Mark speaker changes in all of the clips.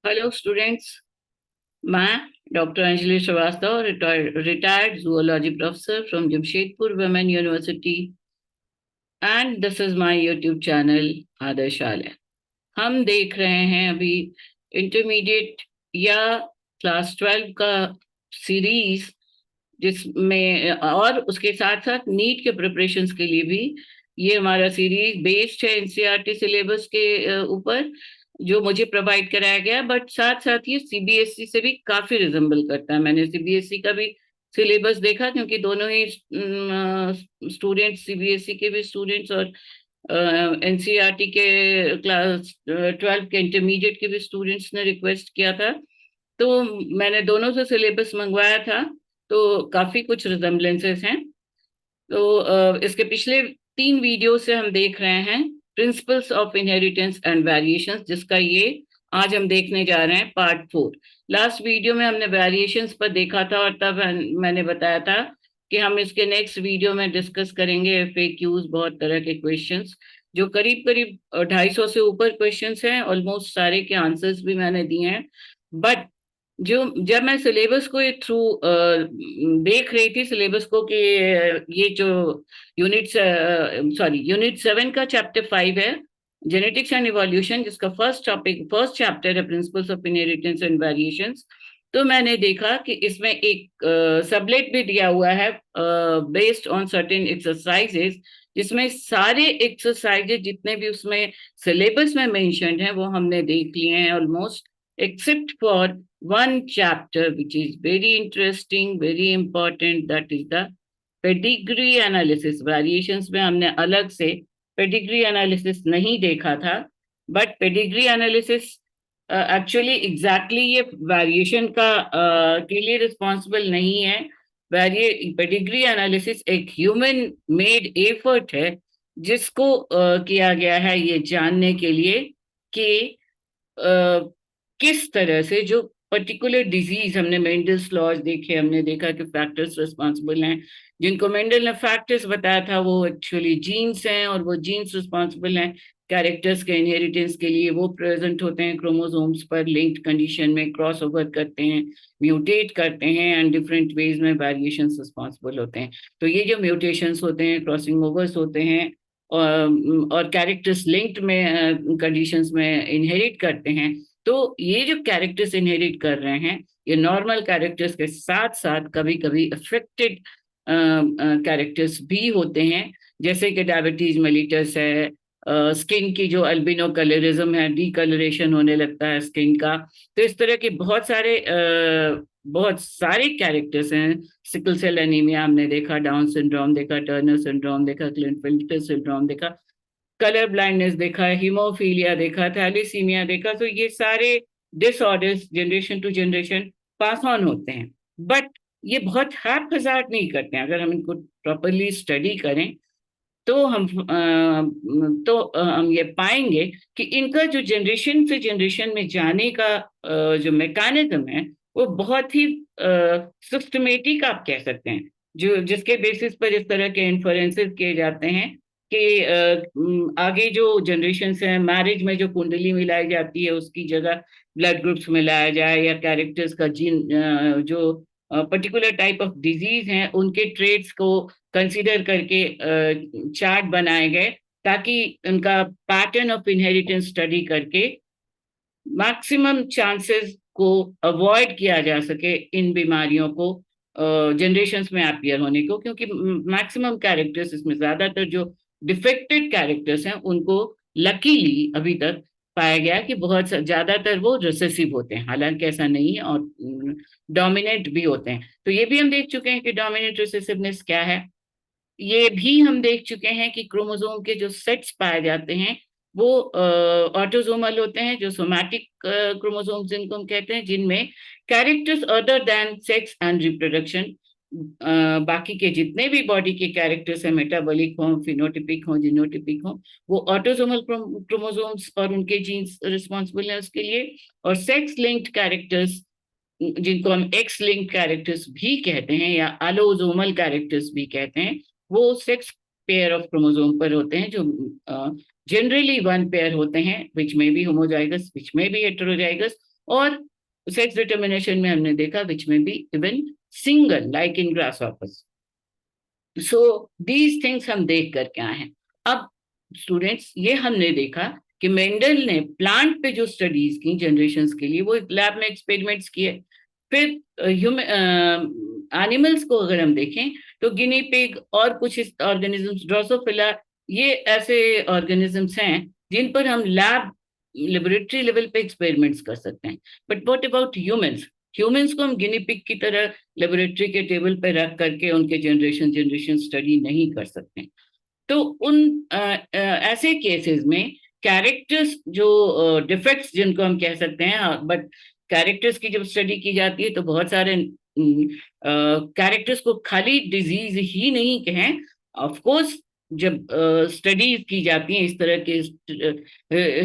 Speaker 1: Hello students. मैं doctor Anjali Shrivastava, retired zoology professor from Jamshedpur women university, and this is my YouTube channel Adarshalaya. हम देख रहे हैं अभी इंटरमीडिएट या क्लास 12 का सीरीज, जिसमें और उसके साथ साथ नीट के प्रिपरेशंस के लिए भी ये हमारा सीरीज बेस्ड है एनसीईआरटी सिलेबस के ऊपर, जो मुझे प्रोवाइड कराया गया। बट साथ साथ ये सीबीएसई से भी काफी रिजेंबल करता है। मैंने सीबीएसई का भी सिलेबस देखा, क्योंकि दोनों ही स्टूडेंट्स, सीबीएसई के भी स्टूडेंट्स और एनसीईआरटी के क्लास 12 के इंटरमीडिएट के भी स्टूडेंट्स ने रिक्वेस्ट किया था, तो मैंने दोनों से सिलेबस मंगवाया था। तो काफी कुछ रिजेम्बलेंसेस हैं। तो इसके पिछले 3 वीडियो से हम देख रहे हैं principles of inheritance and variations, जिसका ये आज हम देखने जा रहे हैं पार्ट 4। लास्ट वीडियो में हमने वेरिएशंस पर देखा था, और तब मैंने बताया था कि हम इसके नेक्स्ट वीडियो में डिस्कस करेंगे एफएक्यूज, बहुत तरह के क्वेश्चंस, जो करीब करीब 250 से ऊपर क्वेश्चंस हैं। ऑलमोस्ट सारे के आंसर्स भी मैंने दिए हैं। बट जो जब मैं सिलेबस को ये थ्रू देख रही थी सिलेबस को, कि ये जो यूनिट 7 का चैप्टर 5 है, जेनेटिक्स एंड इवोल्यूशन, जिसका फर्स्ट चैप्टर है principles of inheritance and variations. तो मैंने देखा कि इसमें एक सबलेट भी दिया हुआ है बेस्ड ऑन सर्टेन एक्सरसाइजेस, जिसमें सारे एक्सरसाइजेज जितने भी उसमें सिलेबस में मेंशन्ड हैं वो हमने देख लिए हैं almost, except for one chapter which is very interesting, very important, that is the pedigree analysis. Variations में हमने अलग से pedigree analysis नहीं देखा था, but pedigree analysis actually exactly ये वेरिएशन का के लिए रिस्पॉन्सिबल नहीं है। पेडिग्री एनालिसिस एक ह्यूमन मेड एफर्ट है, जिसको किया गया है ये जानने के लिए कि किस तरह से जो पर्टिकुलर डिजीज, हमने मेंडल्स लॉज देखे, हमने देखा कि फैक्टर्स रिस्पॉन्सिबल हैं। जिनको मेंडल ने फैक्टर्स बताया था वो एक्चुअली जीन्स हैं, और वो जीन्स रिस्पॉन्सिबल हैं कैरेक्टर्स के इनहेरिटेंस के लिए। वो प्रेजेंट होते हैं क्रोमोसोम्स पर लिंक्ड कंडीशन में, क्रॉस ओवर करते हैं, म्यूटेट करते हैं, एंड डिफरेंट वेज में वेरिएशंस रिस्पॉन्सिबल होते हैं। तो ये जो म्यूटेशंस होते हैं, क्रॉसिंग ओवर्स होते हैं, और कैरेक्टर्स लिंक्ड में कंडीशंस में इनहेरिट करते हैं। तो ये जो कैरेक्टर्स इनहेरिट कर रहे हैं, ये नॉर्मल कैरेक्टर्स के साथ साथ कभी कभी अफेक्टेड कैरेक्टर्स भी होते हैं, जैसे कि डायबिटीज मेलिटस है, स्किन की जो अल्बिनो कलरिज्म है, डीकलरेशन होने लगता है स्किन का। तो इस तरह के बहुत सारे कैरेक्टर्स हैं। सिकल सेल एनीमिया हमने देखा, डाउन सिंड्रोम देखा, टर्नर सिंड्रोम देखा, क्लिनफिल्टर सिंड्रोम देखा, कलर ब्लाइंडनेस देखा, हीमोफीलिया देखा, थैलीसीमिया देखा। तो ये सारे disorders generation to generation pass on होते हैं, बट ये बहुत हैप्पजार्ड नहीं करते हैं। अगर हम इनको प्रॉपरली स्टडी करें तो हम ये पाएंगे कि इनका जो जनरेशन से जनरेशन में जाने का जो मैकेनिज्म है, वो बहुत ही सिस्टमेटिक आप कह सकते हैं, जो जिसके बेसिस पर इस तरह के इन्फरेंसेस किए जाते हैं कि आगे जो जनरेशन है, मैरिज में जो कुंडली मिलाई जाती है उसकी जगह ब्लड ग्रुप्स मिलाया जाए, या कैरेक्टर्स का जीन जो पर्टिकुलर टाइप ऑफ डिजीज हैं उनके ट्रेड्स को कंसीडर करके चार्ट बनाए गए, ताकि उनका पैटर्न ऑफ इनहेरिटेंस स्टडी करके मैक्सिमम चांसेस को अवॉइड किया जा सके इन बीमारियों को जनरेशन्स में अपीयर होने को। क्योंकि मैक्सिमम कैरेक्टर्स इसमें, ज्यादातर जो डिफेक्टेड कैरेक्टर्स हैं उनको लकीली अभी तक पाया गया कि बहुत ज्यादातर वो रिसेसिव होते हैं, हालांकि ऐसा नहीं है, और डोमिनेंट भी होते हैं। तो ये भी हम देख चुके हैं कि डोमिनेंट रिसेसिवनेस क्या है। ये भी हम देख चुके हैं कि क्रोमोसोम के जो सेट्स पाए जाते हैं वो ऑटोसोमल होते हैं, जो सोमैटिक क्रोमोसोम जिनको हम कहते हैं, जिनमें characters other than sex and reproduction, बाकी के जितने भी बॉडी के कैरेक्टर्स हैं, मेटाबॉलिक हो, फिनोटिपिक हो, जीनोटिपिक हो, वो ऑटोसोमल क्रोमोसोम्स और उनके जीन्स रिस्पॉन्सिबल हैं उसके लिए। और सेक्स लिंक्ड कैरेक्टर्स, जिनको हम एक्स लिंक कैरेक्टर्स भी कहते हैं या एलोसोमल कैरेक्टर्स भी कहते हैं, वो सेक्स पेयर ऑफ क्रोमोसोम पर होते हैं, जो जनरली वन पेयर होते हैं, विच में भी होमोजाइगस, विच में भी हेटेरोजाइगस, और सेक्स डिटर्मिनेशन में हमने देखा विच में be even single like in grass office. So these things हम देख करके आए हैं। अब स्टूडेंट्स, ये हमने देखा कि मेंडल ने प्लांट पे जो स्टडीज की जनरेशन के लिए, वो लैब में एक्सपेरिमेंट्स किए। फिर एनिमल्स को अगर हम देखें तो गिनी पिग और कुछ ऑर्गेनिजम्स, ड्रोसोफिला, ये ऐसे ऑर्गेनिजम्स हैं जिन पर हम लैब लेबोरेटरी लेवल पे एक्सपेरिमेंट्स कर सकते हैं। But what about humans? Humans को हम गिनी पिग की तरह लेबोरेटरी के टेबल पे रख करके उनके जनरेशन जनरेशन स्टडी नहीं कर सकते। तो उन ऐसे केसेस में कैरेक्टर्स जो डिफेक्ट्स जिनको हम कह सकते हैं, बट कैरेक्टर्स की जब स्टडी की जाती है तो बहुत सारे कैरेक्टर्स को खाली डिजीज ही नहीं कहें, ऑफ कोर्स जब स्टडीज की जाती हैं, इस तरह के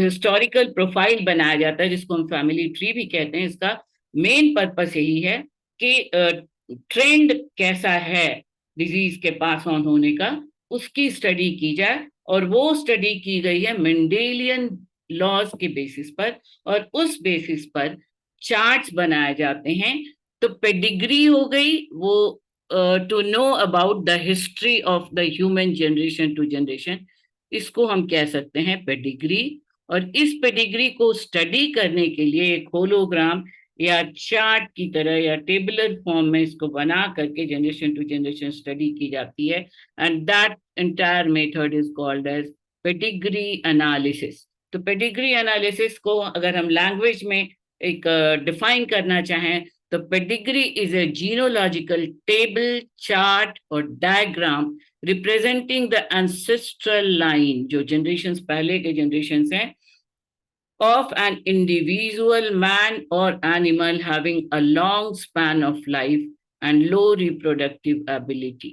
Speaker 1: हिस्टोरिकल प्रोफाइल बनाया जाता है जिसको हम फैमिली ट्री भी कहते हैं, इसका मेन पर्पस यही है कि ट्रेंड कैसा है डिजीज के पास ऑन होने का, उसकी स्टडी की जाए। और वो स्टडी की गई है मेंडेलियन लॉज के बेसिस पर, और उस बेसिस पर चार्ट्स बनाए जाते हैं। तो पेडिग्री हो गई वो to know about the history of the human generation to generation, इसको हम कह सकते हैं पेडिग्री। और इस पेडिग्री को स्टडी करने के लिए एक होलोग्राम या चार्ट की तरह या टेबुलर फॉर्म में इसको बना करके जनरेशन टू जनरेशन स्टडी की जाती है, and that entire method is called as pedigree analysis. तो पेडिग्री एनालिसिस को अगर हम लैंग्वेज में एक डिफाइन करना चाहें तो pedigree is a genealogical table, chart और diagram representing the ancestral line, जो जनरेशन पहले के जनरेशन हैं, of an individual man or animal having a long span of life and low reproductive ability.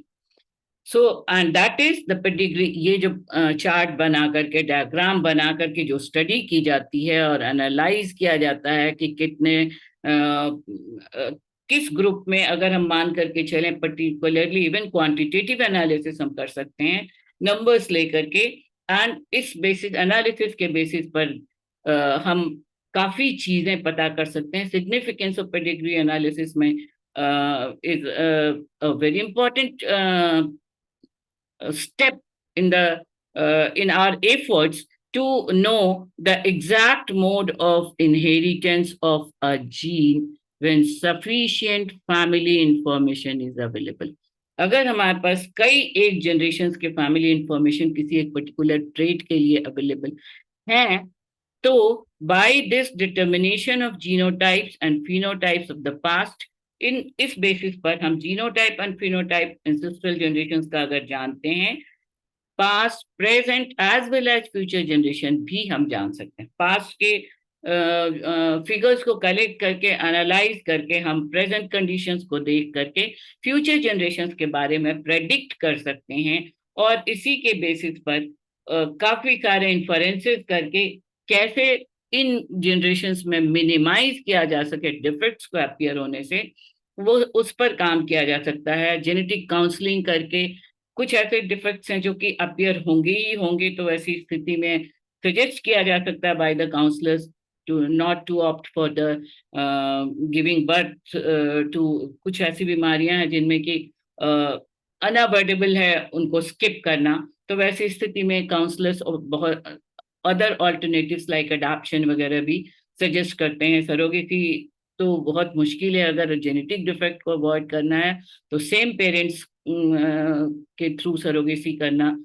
Speaker 1: So and that is the pedigree। ये जो chart बना करके, diagram बना करके जो स्टडी की जाती है और एनालाइज किया जाता है कि कितने किस ग्रुप में, अगर हम मान करके चलें पर्टिकुलरली, इवन क्वांटिटेटिव एनालिसिस हम कर सकते हैं नंबर्स लेकर के, एंड इस बेसिस एनालिसिस के बेसिस पर हम काफी चीजें पता कर सकते हैं। सिग्निफिकेंस ऑफ पेडिग्री एनालिसिस में is very important step in the in our efforts to know the exact mode of inheritance of a gene when sufficient family information is available। अगर हमारे पास कई एक जनरेशन के फैमिली इंफॉर्मेशन किसी एक particular trait के लिए अवेलेबल है, तो by this determination of genotypes and phenotypes of the past, इस बेसिस पर हम genotype and phenotype ancestral generations का अगर जानते हैं, past, present as well as future generation भी हम जान सकते हैं। पास्ट के फिगर्स को कलेक्ट करके, एनालाइज करके, हम प्रेजेंट कंडीशंस को देख करके फ्यूचर जनरेशंस के बारे में प्रेडिक्ट कर सकते हैं, और इसी के बेसिस पर काफी सारे इन्फरेंसेस करके कैसे इन जनरेशंस में मिनिमाइज किया जा सके डिफेक्ट्स को अपीयर होने से, वो उस पर काम किया जा सकता है। जेनेटिक काउंसलिंग करके कुछ ऐसे डिफेक्ट्स हैं जो कि अपीयर होंगे ही होंगे, तो ऐसी स्थिति में सजेस्ट किया जा सकता है by the counsellors to not to opt for the giving birth to, कुछ ऐसी बीमारियां हैं जिनमें कि अनअवॉइडेबल है उनको स्किप करना, तो वैसी स्थिति में काउंसलर्स और बहुत अदर ऑल्टरनेटिव्स लाइक अडॉप्शन वगैरह भी सजेस्ट करते हैं। सरोगेसी तो बहुत मुश्किल है, अगर जेनेटिक डिफेक्ट को अवॉइड करना है तो सेम पेरेंट्स के थ्रू सरोगेसी करना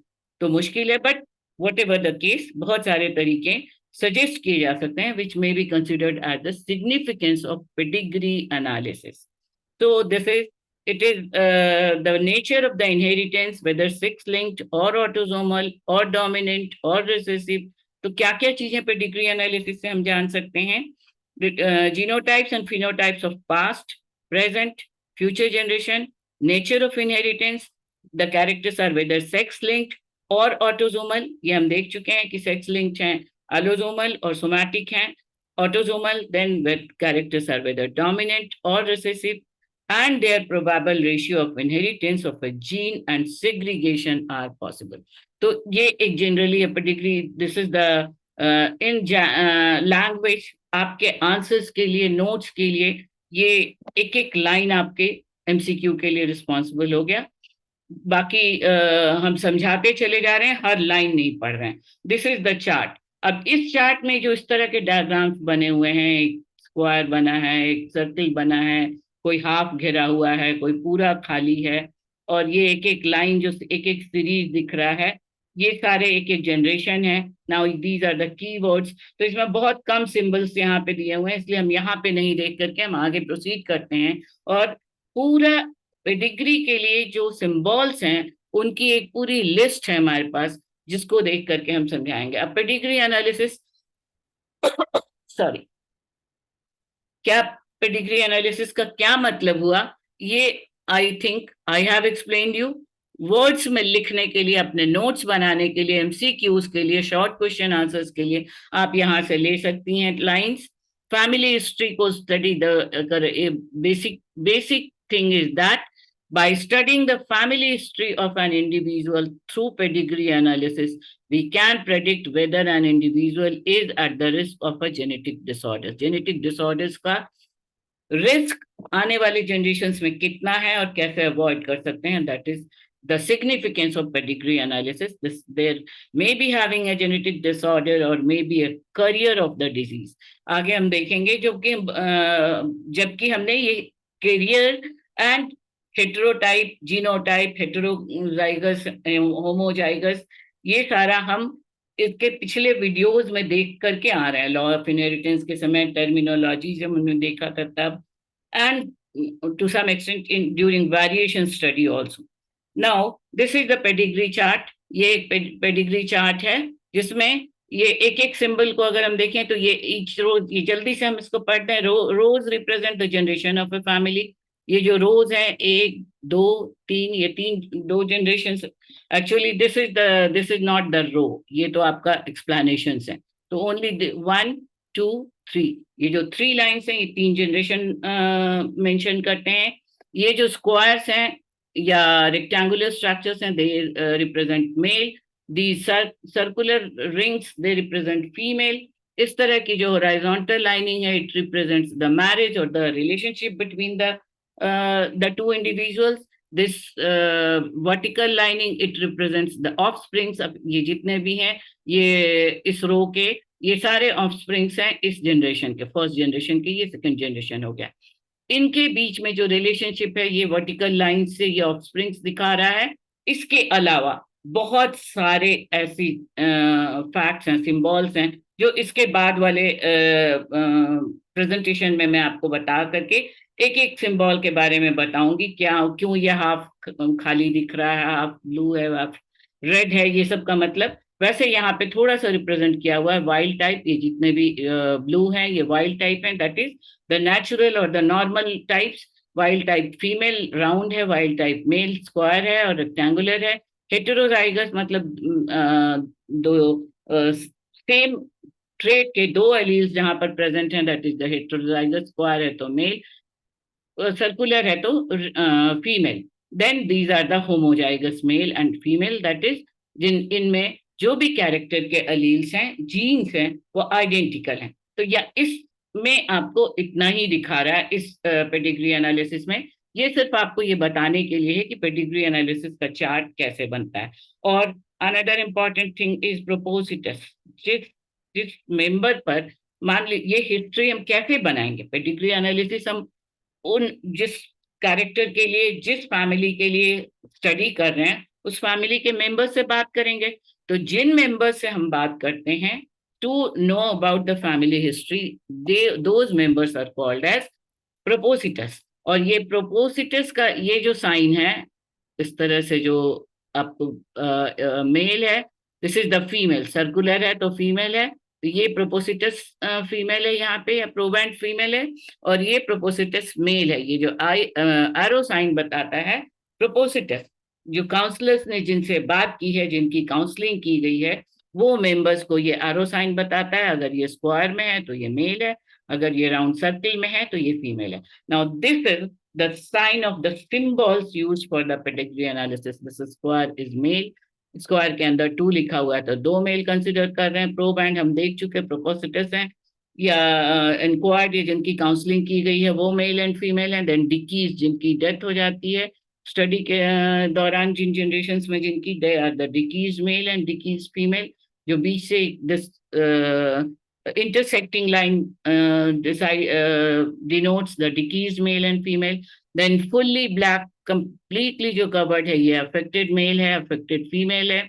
Speaker 1: तो मुश्किल है, but whatever the case, बहुत सारे तरीके सजेस्ट किए जा सकते हैं which may be considered as the significance of pedigree analysis. So this is, it is the nature of the inheritance, whether sex-linked or autosomal or dominant or recessive। तो क्या क्या चीजें पेडिग्री एनालिसिस से हम जान सकते हैं? Genotypes and phenotypes of past, present, future generation, nature of inheritance, the characters are whether sex linked और ऑटोसोमल, ये हम देख चुके हैं कि सेक्स लिंक्ड हैं, एलोसोमल और सोमैटिक हैं, autosomal, then characters are whether dominant or recessive, and their probable ratio of inheritance of a gene and segregation are possible। तो ये एक generally pedigree, this is the in language आपके answers के लिए, notes के लिए, ये एक एक लाइन आपके एमसीक्यू के लिए रिस्पॉन्सिबल हो गया। बाकी हम समझाते चले जा रहे हैं, हर लाइन नहीं पढ़ रहे हैं। This is the chart. अब इस चार्ट में जो इस तरह के डायग्राम्स बने हुए हैं, एक स्क्वायर बना है, एक सर्कल बना है, कोई हाफ घिरा हुआ है, कोई पूरा खाली है, और ये एक एक लाइन जो एक एक सीरीज दिख रहा है, ये सारे एक एक जनरेशन है। Now these are the keywords. तो इसमें बहुत कम सिंबल्स यहाँ पे दिए हुए हैं, इसलिए हम यहाँ पे नहीं देख करके हम आगे प्रोसीड करते हैं। और पूरा पेडिग्री के लिए जो सिंबल्स हैं उनकी एक पूरी लिस्ट है हमारे पास, जिसको देख करके हम समझाएंगे। अब पेडिग्री एनालिसिस, सॉरी, क्या पेडिग्री एनालिसिस का क्या मतलब हुआ, ये I think I have explained you. Words में लिखने के लिए, अपने नोट्स बनाने के लिए, एमसीक्यूज के लिए, शॉर्ट क्वेश्चन आंसर्स के लिए आप यहां से ले सकती हैं लाइंस। फैमिली हिस्ट्री को study, the basic thing is that by studying the family history of an individual through pedigree analysis, we can predict whether an individual is at the risk of a genetic disorder. Genetic disorders का risk आने वाली generation में कितना है और कैसे avoid कर सकते हैं, that is the significance of pedigree analysis. There may be having a genetic disorder or may be a carrier of the disease. आगे हम देखेंगे, जबकि हमने ये carrier and heterotype, genotype, heterozygous, homozygous, ये सारा हम इसके पिछले वीडियोस में देख करके आ रहे हैं। लॉ ऑफ इनहेरिटेंस के समय टर्मिनोलॉजी जब हमने देखा था तब, and to some extent in during variation study also. Now this is the pedigree chart. ये एक पेडिग्री चार्ट है जिसमें ये एक एक सिंबल को अगर हम देखें तो ये ईच रोज, ये जल्दी से हम इसको पढ़ते हैं। Rows represent the generation of a family. ये जो रोज है, 1 2 3, ये 2 generation. Actually this is not the row, ये तो आपका एक्सप्लेनेशन है। तो ओनली 1 2 3, ये जो 3 लाइन्स हैं ये 3 जनरेशन मेंशन करते हैं। ये जो स्क्वायर्स हैं या रेक्टेंगुलर स्ट्रक्चर्स हैं, they represent male. The circular rings, they represent female. इस तरह की जो हॉरिजॉन्टल लाइनिंग है, इट रिप्रेजेंट्स द मैरिज और the relationship between the two individuals. This vertical lining, it represents the offsprings। अब ये जितने भी हैं, ये इस रो के, ये सारे offsprings हैं इस जनरेशन के, फर्स्ट जनरेशन के, ये सेकंड जनरेशन हो गया। इनके बीच में जो रिलेशनशिप है, ये वर्टिकल लाइन से ये ऑफस्प्रिंग्स दिखा रहा है। इसके अलावा बहुत सारे ऐसी फैक्ट्स हैं, सिंबल्स हैं, जो इसके बाद वाले प्रेजेंटेशन में मैं आपको बता करके एक एक सिंबल के बारे में बताऊंगी। क्यों ये हाफ खाली दिख रहा है, हाफ ब्लू है, हाफ रेड है, ये सब का मतलब। वैसे यहाँ पे थोड़ा सा रिप्रेजेंट किया हुआ है वाइल्ड टाइप। ये जितने भी ब्लू हैं ये वाइल्ड टाइप हैं, दैट इज द नेचुरल और the normal types. Wild type female round है, वाइल्ड टाइप मेल स्क्वायर है और रेक्टेंगुलर है। हेटेरोजाइगस मतलब दो सेम ट्रेट के 2 एलील्स जहां पर प्रेजेंट हैं, that is the heterozygous. Square है तो मेल, सर्कुलर है तो female. Then these are the homozygous male and female, that is इनमें जो भी कैरेक्टर के अलील्स हैं, जीन्स हैं, वो आइडेंटिकल हैं। तो या इसमें आपको इतना ही दिखा रहा है इस पेडिग्री एनालिसिस में। ये सिर्फ आपको ये बताने के लिए है कि पेडिग्री एनालिसिस का चार्ट कैसे बनता है। और अनदर इम्पॉर्टेंट थिंग इज प्रोपोसिटस। जिस मेंबर पर, मान ली ये हिस्ट्री हम कैसे बनाएंगे, पेडिग्री एनालिसिस हम उन जिस कैरेक्टर के लिए, जिस फैमिली के लिए स्टडी कर रहे हैं, उस फैमिली के मेंबर से बात करेंगे। तो जिन मेंबर से हम बात करते हैं to know about the family history, those members are called as propositus. और ये प्रोपोसिटस का ये जो साइन है, इस तरह से जो आपको मेल है, this is the female. Circular है तो फीमेल है, तो ये प्रोपोसिटस फीमेल है यहाँ पे, या प्रोवेंट फीमेल है। और ये प्रोपोसिटस मेल है। ये जो एरो साइन बताता है प्रोपोसिटस, जो काउंसलर्स ने जिनसे बात की है, जिनकी काउंसलिंग की गई है, वो मेंबर्स को ये एरो साइन बताता है। अगर ये स्क्वायर में है तो ये मेल है, अगर ये राउंड सर्कल में है तो ये फीमेल है। Now this is the sign of the symbols used for the pedigree analysis. This is square is male, square के अंदर 2 लिखा हुआ है तो 2 मेल कंसिडर कर रहे हैं। प्रोब एंड हम देख चुके, प्रोपोसिटस हैं या इंक्वायर्ड जिनकी काउंसलिंग की गई है वो मेल एंड फीमेल हैं। देन डिकीज जिनकी डेथ हो जाती है स्टडी के दौरान, जिन जनरेशन में जिनकी, they are the dickies male and dickies female. जो बीच से this intersecting line denotes the deceased male and female. Then fully black completely जो covered है ये affected male है, affected female है।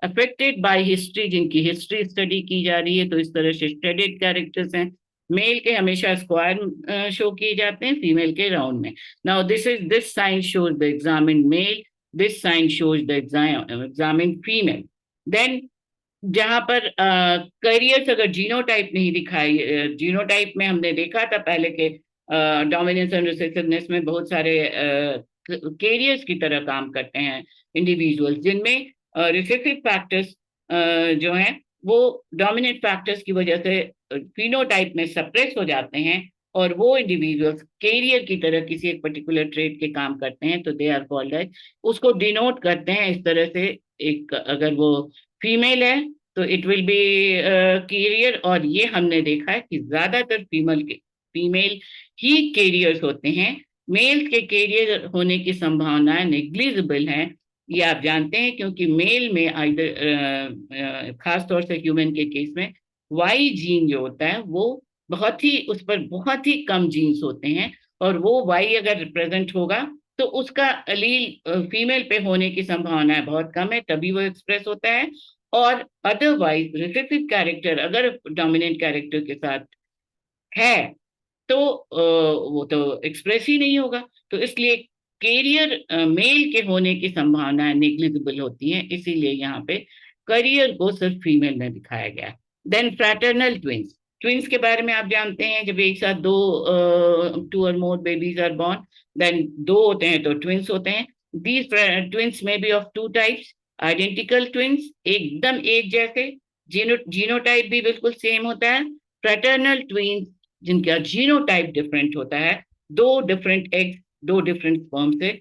Speaker 1: affected by history जिनकी history study की जा रही है तो इस तरह से studied characters हैं। मेल के हमेशा स्क्वायर शो किए जाते हैं, फीमेल के राउंड में। Now this sign shows the examined male, this sign shows the examined female. Then जहां पर करियर्स अगर जीनोटाइप नहीं दिखाई, जीनोटाइप में हमने देखा था पहले के डोमिनेंस एंड रिसेसिवनेस में बहुत सारे कैरियर्स की तरह काम करते हैं इंडिविजुअल्स, जिनमें रिसेसिव फैक्टर्स जो हैं वो डोमिनेंट फैक्टर्स की वजह से फिनोटाइप में सप्रेस हो जाते हैं और वो इंडिविजुअल्स कैरियर की तरह किसी एक पर्टिकुलर ट्रेट के काम करते हैं तो दे आर कॉल्ड एज, उसको डिनोट करते हैं इस तरह से। एक अगर वो फीमेल है तो इट विल बी कैरियर, और ये हमने देखा है कि ज्यादातर फीमेल ही कैरियर्स होते हैं। मेल के कैरियर होने की संभावना नेग्लिजिबल है, ये आप जानते हैं, क्योंकि मेल में आइदर खास तौर से ह्यूमन के केस में वाई जीन जो होता है वो बहुत ही, उस पर बहुत ही कम जीन्स होते हैं, और वो वाई अगर रिप्रेजेंट होगा तो उसका अलील फीमेल पे होने की संभावना बहुत कम है, तभी वो एक्सप्रेस होता है। और अदरवाइज रिसेसिव कैरेक्टर अगर डोमिनेंट कैरेक्टर के साथ है तो वो तो एक्सप्रेस ही नहीं होगा। तो इसलिए कैरियर मेल के होने की संभावना नेग्लिजिबल होती है, इसीलिए यहाँ पे करियर को सिर्फ फीमेल में दिखाया गया। देन फ्रैटर्नल ट्विंस, ट्विंस के बारे में आप जानते हैं, जब एक साथ दो 2 और more babies are born, then 2 होते हैं तो ट्विंस होते हैं। दीज ट्विंस में be of 2 types, identical twins एकदम एक जैसे, जीनोटाइप भी बिल्कुल सेम होता है। फ्रैटर्नल ट्विंस जिनका जीनोटाइप डिफरेंट होता है, 2 डिफरेंट एग्स 2 डिफरेंट स्पर्म से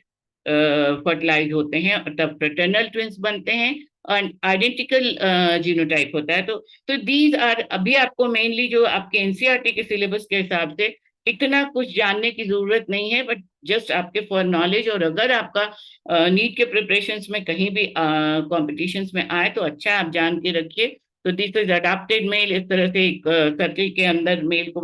Speaker 1: फर्टिलाइज होते हैं और तब फ्रेटर्नल ट्विंस बनते हैं, और आइडेंटिकल जीनोटाइप होता है। तो दीज आर, अभी आपको मेनली जो आपके एनसीईआरटी के सिलेबस के हिसाब से इतना कुछ जानने की जरूरत नहीं है, बट जस्ट आपके फॉर नॉलेज, और अगर आपका नीट के प्रिपरेशंस में कहीं भी कॉम्पिटिशंस में आए तो अच्छा आप जान के रखिए। तो दिस इज अडॉप्टेड मेल, इस तरह से एक सर्किल के अंदर मेल को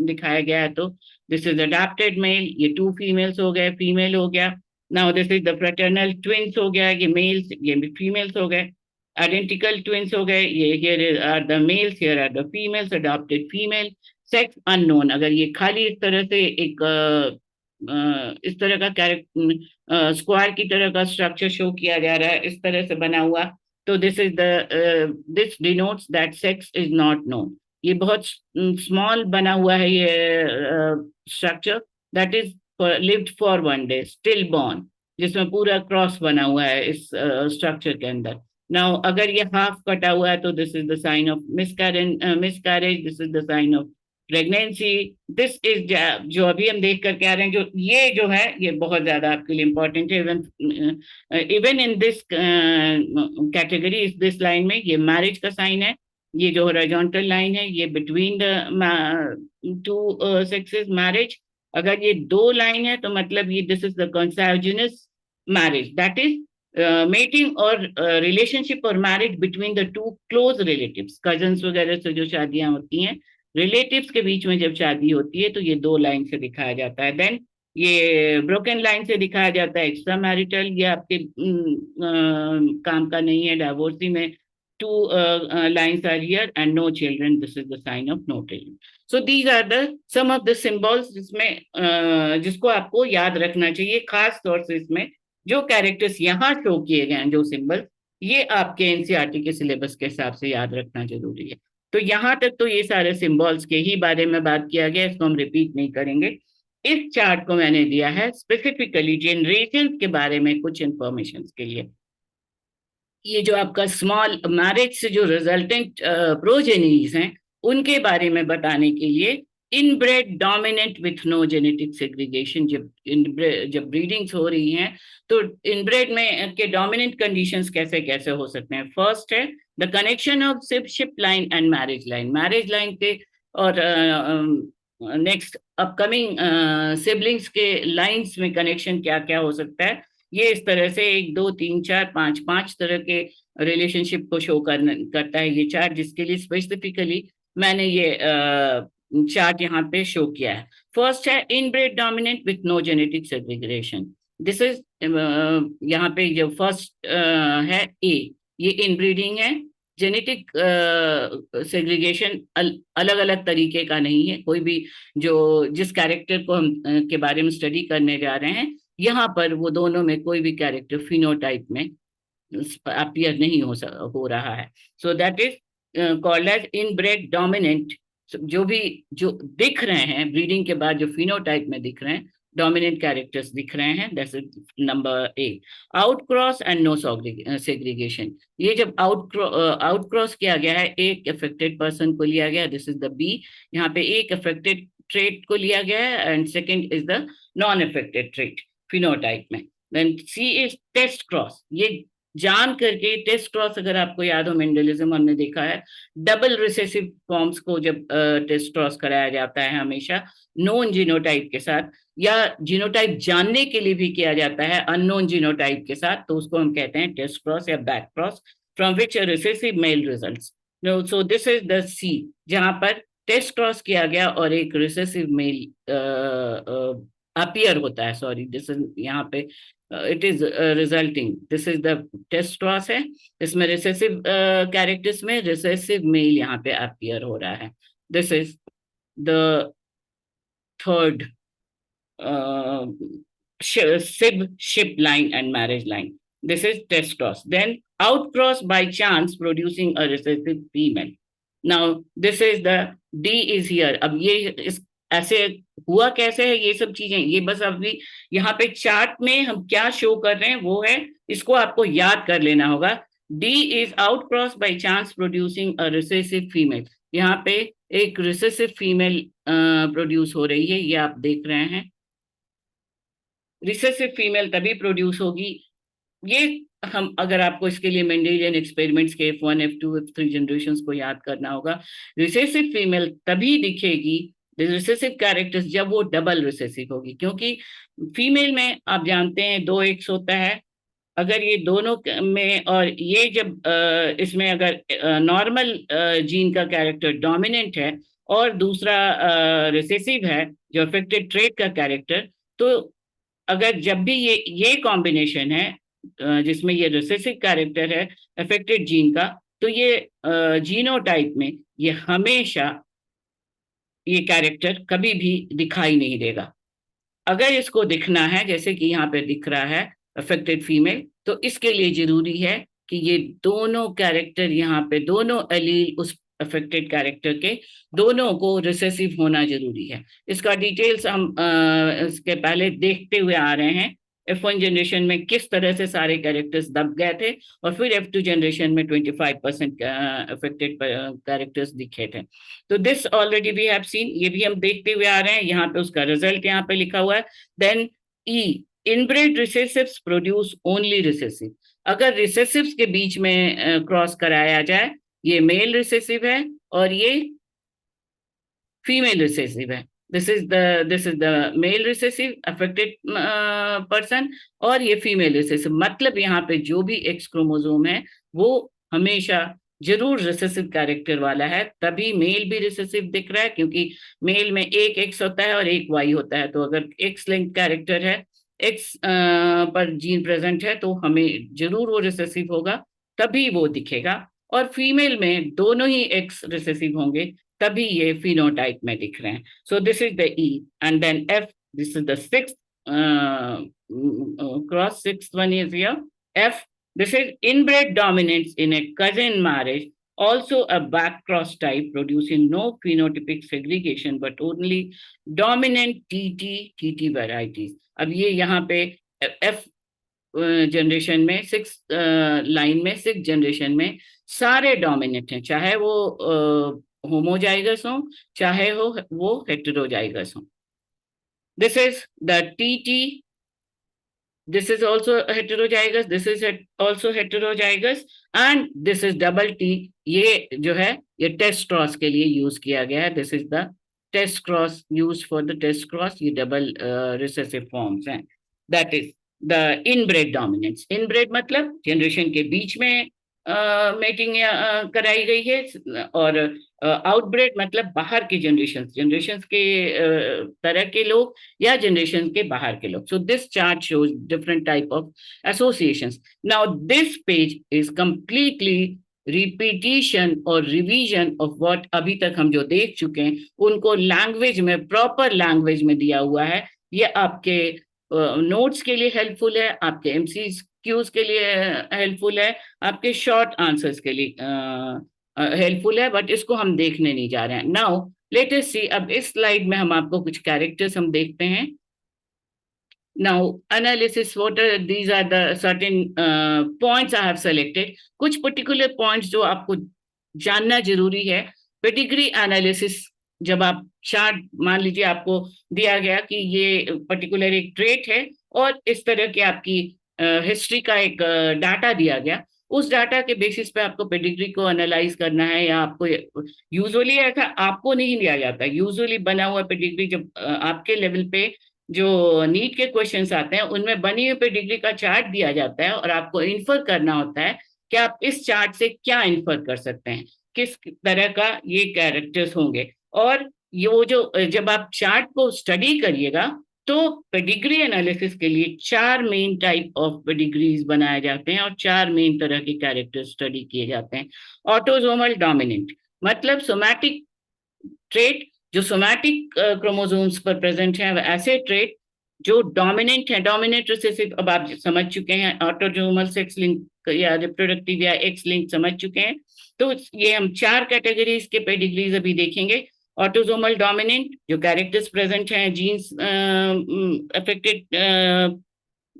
Speaker 1: दिखाया गया है, तो दिस इज अडॉप्टेड मेल, ये 2 फीमेल्स हो गए, फीमेल हो गया। Now this is the fraternal twins हो गया, ये मेल्स ये भी फीमेल्स हो गए। आइडेंटिकल ट्विंस हो गए, ये here are the males, here are the females, adopted female. Sex unknown, अगर ये खाली इस तरह से एक इस तरह का कैरेक्टर स्क्वायर की तरह का स्ट्रक्चर शो किया जा रहा है, इस तरह से बना हुआ, तो this denotes that sex is not known. ये बहुत स्मॉल बना हुआ है ये structure, that is lived for 1 day, still born, जिसमें पूरा क्रॉस बना हुआ है इस स्ट्रक्चर के अंदर। नाउ अगर ये हाफ कटा हुआ है तो this is the sign of miscarriage, this is the sign of pregnancy. This is जो अभी हम देख करके आ रहे हैं, जो ये जो है ये बहुत ज्यादा आपके लिए इंपॉर्टेंट है। इवन इन दिस कैटेगरी, इस दिस लाइन में ये मैरिज का साइन है, ये जो हॉरिजॉन्टल लाइन है ये बिटवीन द 2 सेक्सेस मैरिज। अगर ये 2 लाइन है तो मतलब ये this is the consanguineous marriage, that is mating और रिलेशनशिप और marriage between the 2 close relatives, cousins वगैरह से जो शादियां होती हैं, रिलेटिव्स के बीच में जब शादी होती है तो ये 2 लाइन से दिखाया जाता है। देन ये ब्रोकन लाइन से दिखाया जाता है एक्स्ट्रा मैरिटल, ये आपके काम का नहीं है। डाइवोर्सी में 2 lines are here and no children, this is the sign of no children. So these are the some of the symbols जिसमें जिसको आपको याद रखना चाहिए, खास तौर से इसमें जो कैरेक्टर्स यहाँ शो किए गए हैं, जो सिंबल, ये आपके एनसीईआरटी के सिलेबस के हिसाब से याद रखना जरूरी है। तो यहाँ तक तो ये सारे सिंबल्स के ही बारे में बात किया गया, इसको हम रिपीट नहीं करेंगे। इस चार्ट को मैंने दिया है स्पेसिफिकली जनरेशन के बारे में कुछ इंफॉर्मेशन के लिए। ये जो आपका स्मॉल मैरिज से जो रिजल्टेंट प्रोजेनीज हैं उनके बारे में बताने के लिए inbred dominant with no genetic segregation. जब ब्रीडिंग्स हो रही हैं तो इनब्रेड में के डोमिनेंट कंडीशंस कैसे कैसे हो सकते हैं। फर्स्ट है the connection of ship line and marriage line के, और नेक्स्ट अपकमिंग सिबलिंग्स के लाइंस में कनेक्शन क्या क्या हो सकता है। ये इस तरह से 1 2 3 4 5 5 तरह के रिलेशनशिप को शो करता है ये चार्ट, जिसके लिए स्पेसिफिकली मैंने ये चार्ट यहाँ पे शो किया है। फर्स्ट है inbred dominant with no genetic segregation. This is, यहाँ पे जो फर्स्ट है ए, ये इनब्रीडिंग है। जेनेटिक सेग्रीगेशन अलग अलग तरीके का नहीं है। कोई भी जो जिस कैरेक्टर को हम के बारे में स्टडी करने जा रहे हैं, यहाँ पर वो दोनों में कोई भी कैरेक्टर फिनोटाइप में अपीयर नहीं हो रहा है। So that is called as inbred dominant. जो दिख रहे हैं ब्रीडिंग के बाद, जो फिनोटाइप में दिख रहे हैं, डोमिनेंट कैरेक्टर्स दिख रहे हैं, that's number A. Outcross and no segregation, ये जब आउटक्रॉस किया गया है, एक अफेक्टेड पर्सन को लिया गया, दिस इज द बी। यहाँ पे एक अफेक्टेड ट्रेट को लिया गया है and second is the non affected trait phenotype में। Then C is test cross. ये जान करके टेस्ट क्रॉस, अगर आपको याद हो मेंडलिज्म हमने देखा है, डबल रिसेसिव फॉर्म्स को जब टेस्ट क्रॉस कराया जाता है हमेशा नोन जीनोटाइप के साथ, या जीनोटाइप जानने के लिए भी किया जाता है अननोन जीनोटाइप के साथ, तो उसको हम कहते हैं टेस्ट क्रॉस या back cross, from which recessive male results. So this is the C, जहां पर टेस्ट क्रॉस किया गया और एक रिसेसिव मेल अपीयर होता है। सॉरी, दिस इज यहाँ पे it is resulting, this is the test cross है। इसमें रिसेसिव कैरेक्टर्स में रिसेसिव मेल यहाँ पे अपीयर हो रहा है। This is the third sib, ship line and marriage line. This is test cross. Then outcross by chance producing a recessive female. Now this is the D is here. अब ये इस ऐसे हुआ कैसे है, ये सब चीजें, ये बस अभी यहाँ पे चार्ट में हम क्या शो कर रहे हैं वो है, इसको आपको याद कर लेना होगा। D is outcross by chance producing a recessive female. यहाँ पे एक रिसेसिव फीमेल प्रोड्यूस हो रही है, ये आप देख रहे हैं। रिसेसिव फीमेल तभी प्रोड्यूस होगी, ये हम अगर आपको इसके लिए मेंडेलियन एक्सपेरिमेंट्स के F1 F2 F3 जनरेशंस को याद करना होगा, रिसेसिव फीमेल तभी दिखेगी, रिसेसिव कैरेक्टर्स, जब वो डबल रिसेसिव होगी। क्योंकि फीमेल में आप जानते हैं 2 एक्स होता है, अगर ये दोनों में, और ये जब इसमें अगर नॉर्मल जीन का कैरेक्टर डोमिनेंट है और दूसरा रिसेसिव है जो अफेक्टेड ट्रेट का कैरेक्टर, तो अगर जब भी ये कॉम्बिनेशन है जिसमें ये रिसेसिव कैरेक्टर है अफेक्टेड जीन का, तो ये जीनोटाइप में ये हमेशा ये कैरेक्टर कभी भी दिखाई नहीं देगा। अगर इसको दिखना है, जैसे कि यहाँ पे दिख रहा है अफेक्टेड फीमेल, तो इसके लिए जरूरी है कि ये दोनों कैरेक्टर, यहाँ पे दोनों एलील उस अफेक्टेड कैरेक्टर के दोनों को रिसेसिव होना जरूरी है। इसका डिटेल्स हम इसके पहले देखते हुए आ रहे हैं। F1 जनरेशन में किस तरह से सारे कैरेक्टर्स दब गए थे, और फिर F2 जनरेशन में 25% अफेक्टेड कैरेक्टर्स दिखे थे। तो this already we have seen, ये भी हम देखते हुए आ रहे हैं। यहाँ पे उसका रिजल्ट यहाँ पे लिखा हुआ है। देन ई, इनब्रेड रिसेसिव्स प्रोड्यूस ओनली रिसेसिव। अगर रिसेसिव्स के बीच में क्रॉस कराया जाए, ये मेल रिसेसिव है और ये फीमेल रिसेसिव है। This is the male recessive affected person और ये फीमेल रिसेसिव। मतलब यहाँ पे जो भी एक्स क्रोमोसोम है वो हमेशा जरूर रिसेसिव कैरेक्टर वाला है, तभी मेल भी रिसेसिव दिख रहा है, क्योंकि मेल में एक एक्स होता है और एक वाई होता है। तो अगर एक्स लिंक कैरेक्टर है, एक्स पर जीन प्रेजेंट है, तो हमें जरूर वो रिसेसिव होगा, तभी वो दिखेगा। और फीमेल में दोनों ही एक्स रिसेसिव होंगे, तभी ये फिनोटाइप में दिख रहे हैं। So this is the E and then F, this is the sixth cross, sixth one is here F. This is inbred dominance in a cousin marriage, also a back cross type producing no phenotypic segregation but only dominant TT varieties. अब ये यहाँ पे F generation में, 6 line में, 6 generation में सारे dominant हैं, चाहे वो होमोजाइगस हो, चाहे हो वो हेटेरोजाइगस हो। This is the TT, this is also heterozygous, this is also heterozygous, and this is double T। ये जो है ये टेस्ट क्रॉस के लिए यूज किया गया है। This is the test cross, use for the test cross. ये डबल रिसेसिव फॉर्म्स हैं। That is the inbred dominance. Inbred मतलब जनरेशन के बीच में मेटिंग कराई गई है, और आउटब्रेड मतलब बाहर के जनरेशन के तरह के लोग या जनरेशन के बाहर के लोग। So this chart shows different type of associations. Now this page is completely repetition और रिवीजन ऑफ व्हाट अभी तक हम जो देख चुके हैं उनको लैंग्वेज में, प्रॉपर लैंग्वेज में दिया हुआ है। ये आपके नोट्स के लिए हेल्पफुल है, आपके एमसीक्यूज के लिए हेल्पफुल है, आपके शॉर्ट आंसर्स के लिए हेल्पफुल है, बट इसको हम देखने नहीं जा रहे हैं। नाउ लेट अस सी, अब इस स्लाइड में हम आपको कुछ कैरेक्टर्स हम देखते हैं। Now, analysis, what are these are the certain points I have selected. कुछ particular points जो आपको जानना जरूरी है। पेडिग्री एनालिसिस, जब आप चार्ट मान लीजिए आपको दिया गया कि ये पर्टिकुलर एक ट्रेट है और इस तरह की आपकी हिस्ट्री का एक डाटा दिया गया, उस डाटा के बेसिस पे आपको पेडिग्री को एनालाइज करना है। या आपको यूजुअली ऐसा आपको नहीं दिया जाता, यूजुअली बना हुआ पेडिग्री जब आपके लेवल पे जो नीट के क्वेश्चंस आते हैं उनमें बनी हुई पेडिग्री का चार्ट दिया जाता है और आपको इन्फर करना होता है कि आप इस चार्ट से क्या इन्फर कर सकते हैं, किस तरह का ये कैरेक्टर्स होंगे। और ये वो जो जब आप चार्ट को स्टडी करिएगा तो पेडिग्री एनालिसिस के लिए 4 मेन टाइप ऑफ पेडिग्रीज बनाए जाते हैं और 4 मेन तरह के कैरेक्टर स्टडी किए जाते हैं। ऑटोसोमल डोमिनेंट मतलब सोमैटिक ट्रेट जो सोमैटिक क्रोमोसोम्स पर प्रेजेंट है, ऐसे ट्रेट जो डोमिनेंट है, डोमिनेंट रिसेसिव अब आप समझ चुके हैं, ऑटोसोमल सेक्स लिंक या रिप्रोडक्टिव या एक्स लिंक समझ चुके हैं। तो ये हम 4 कैटेगरीज के पेडिग्रीज अभी देखेंगे। ऑटोसोमल डोमिनेंट जो कैरेक्टर्स प्रेजेंट हैं, जीन्स अफेक्टेड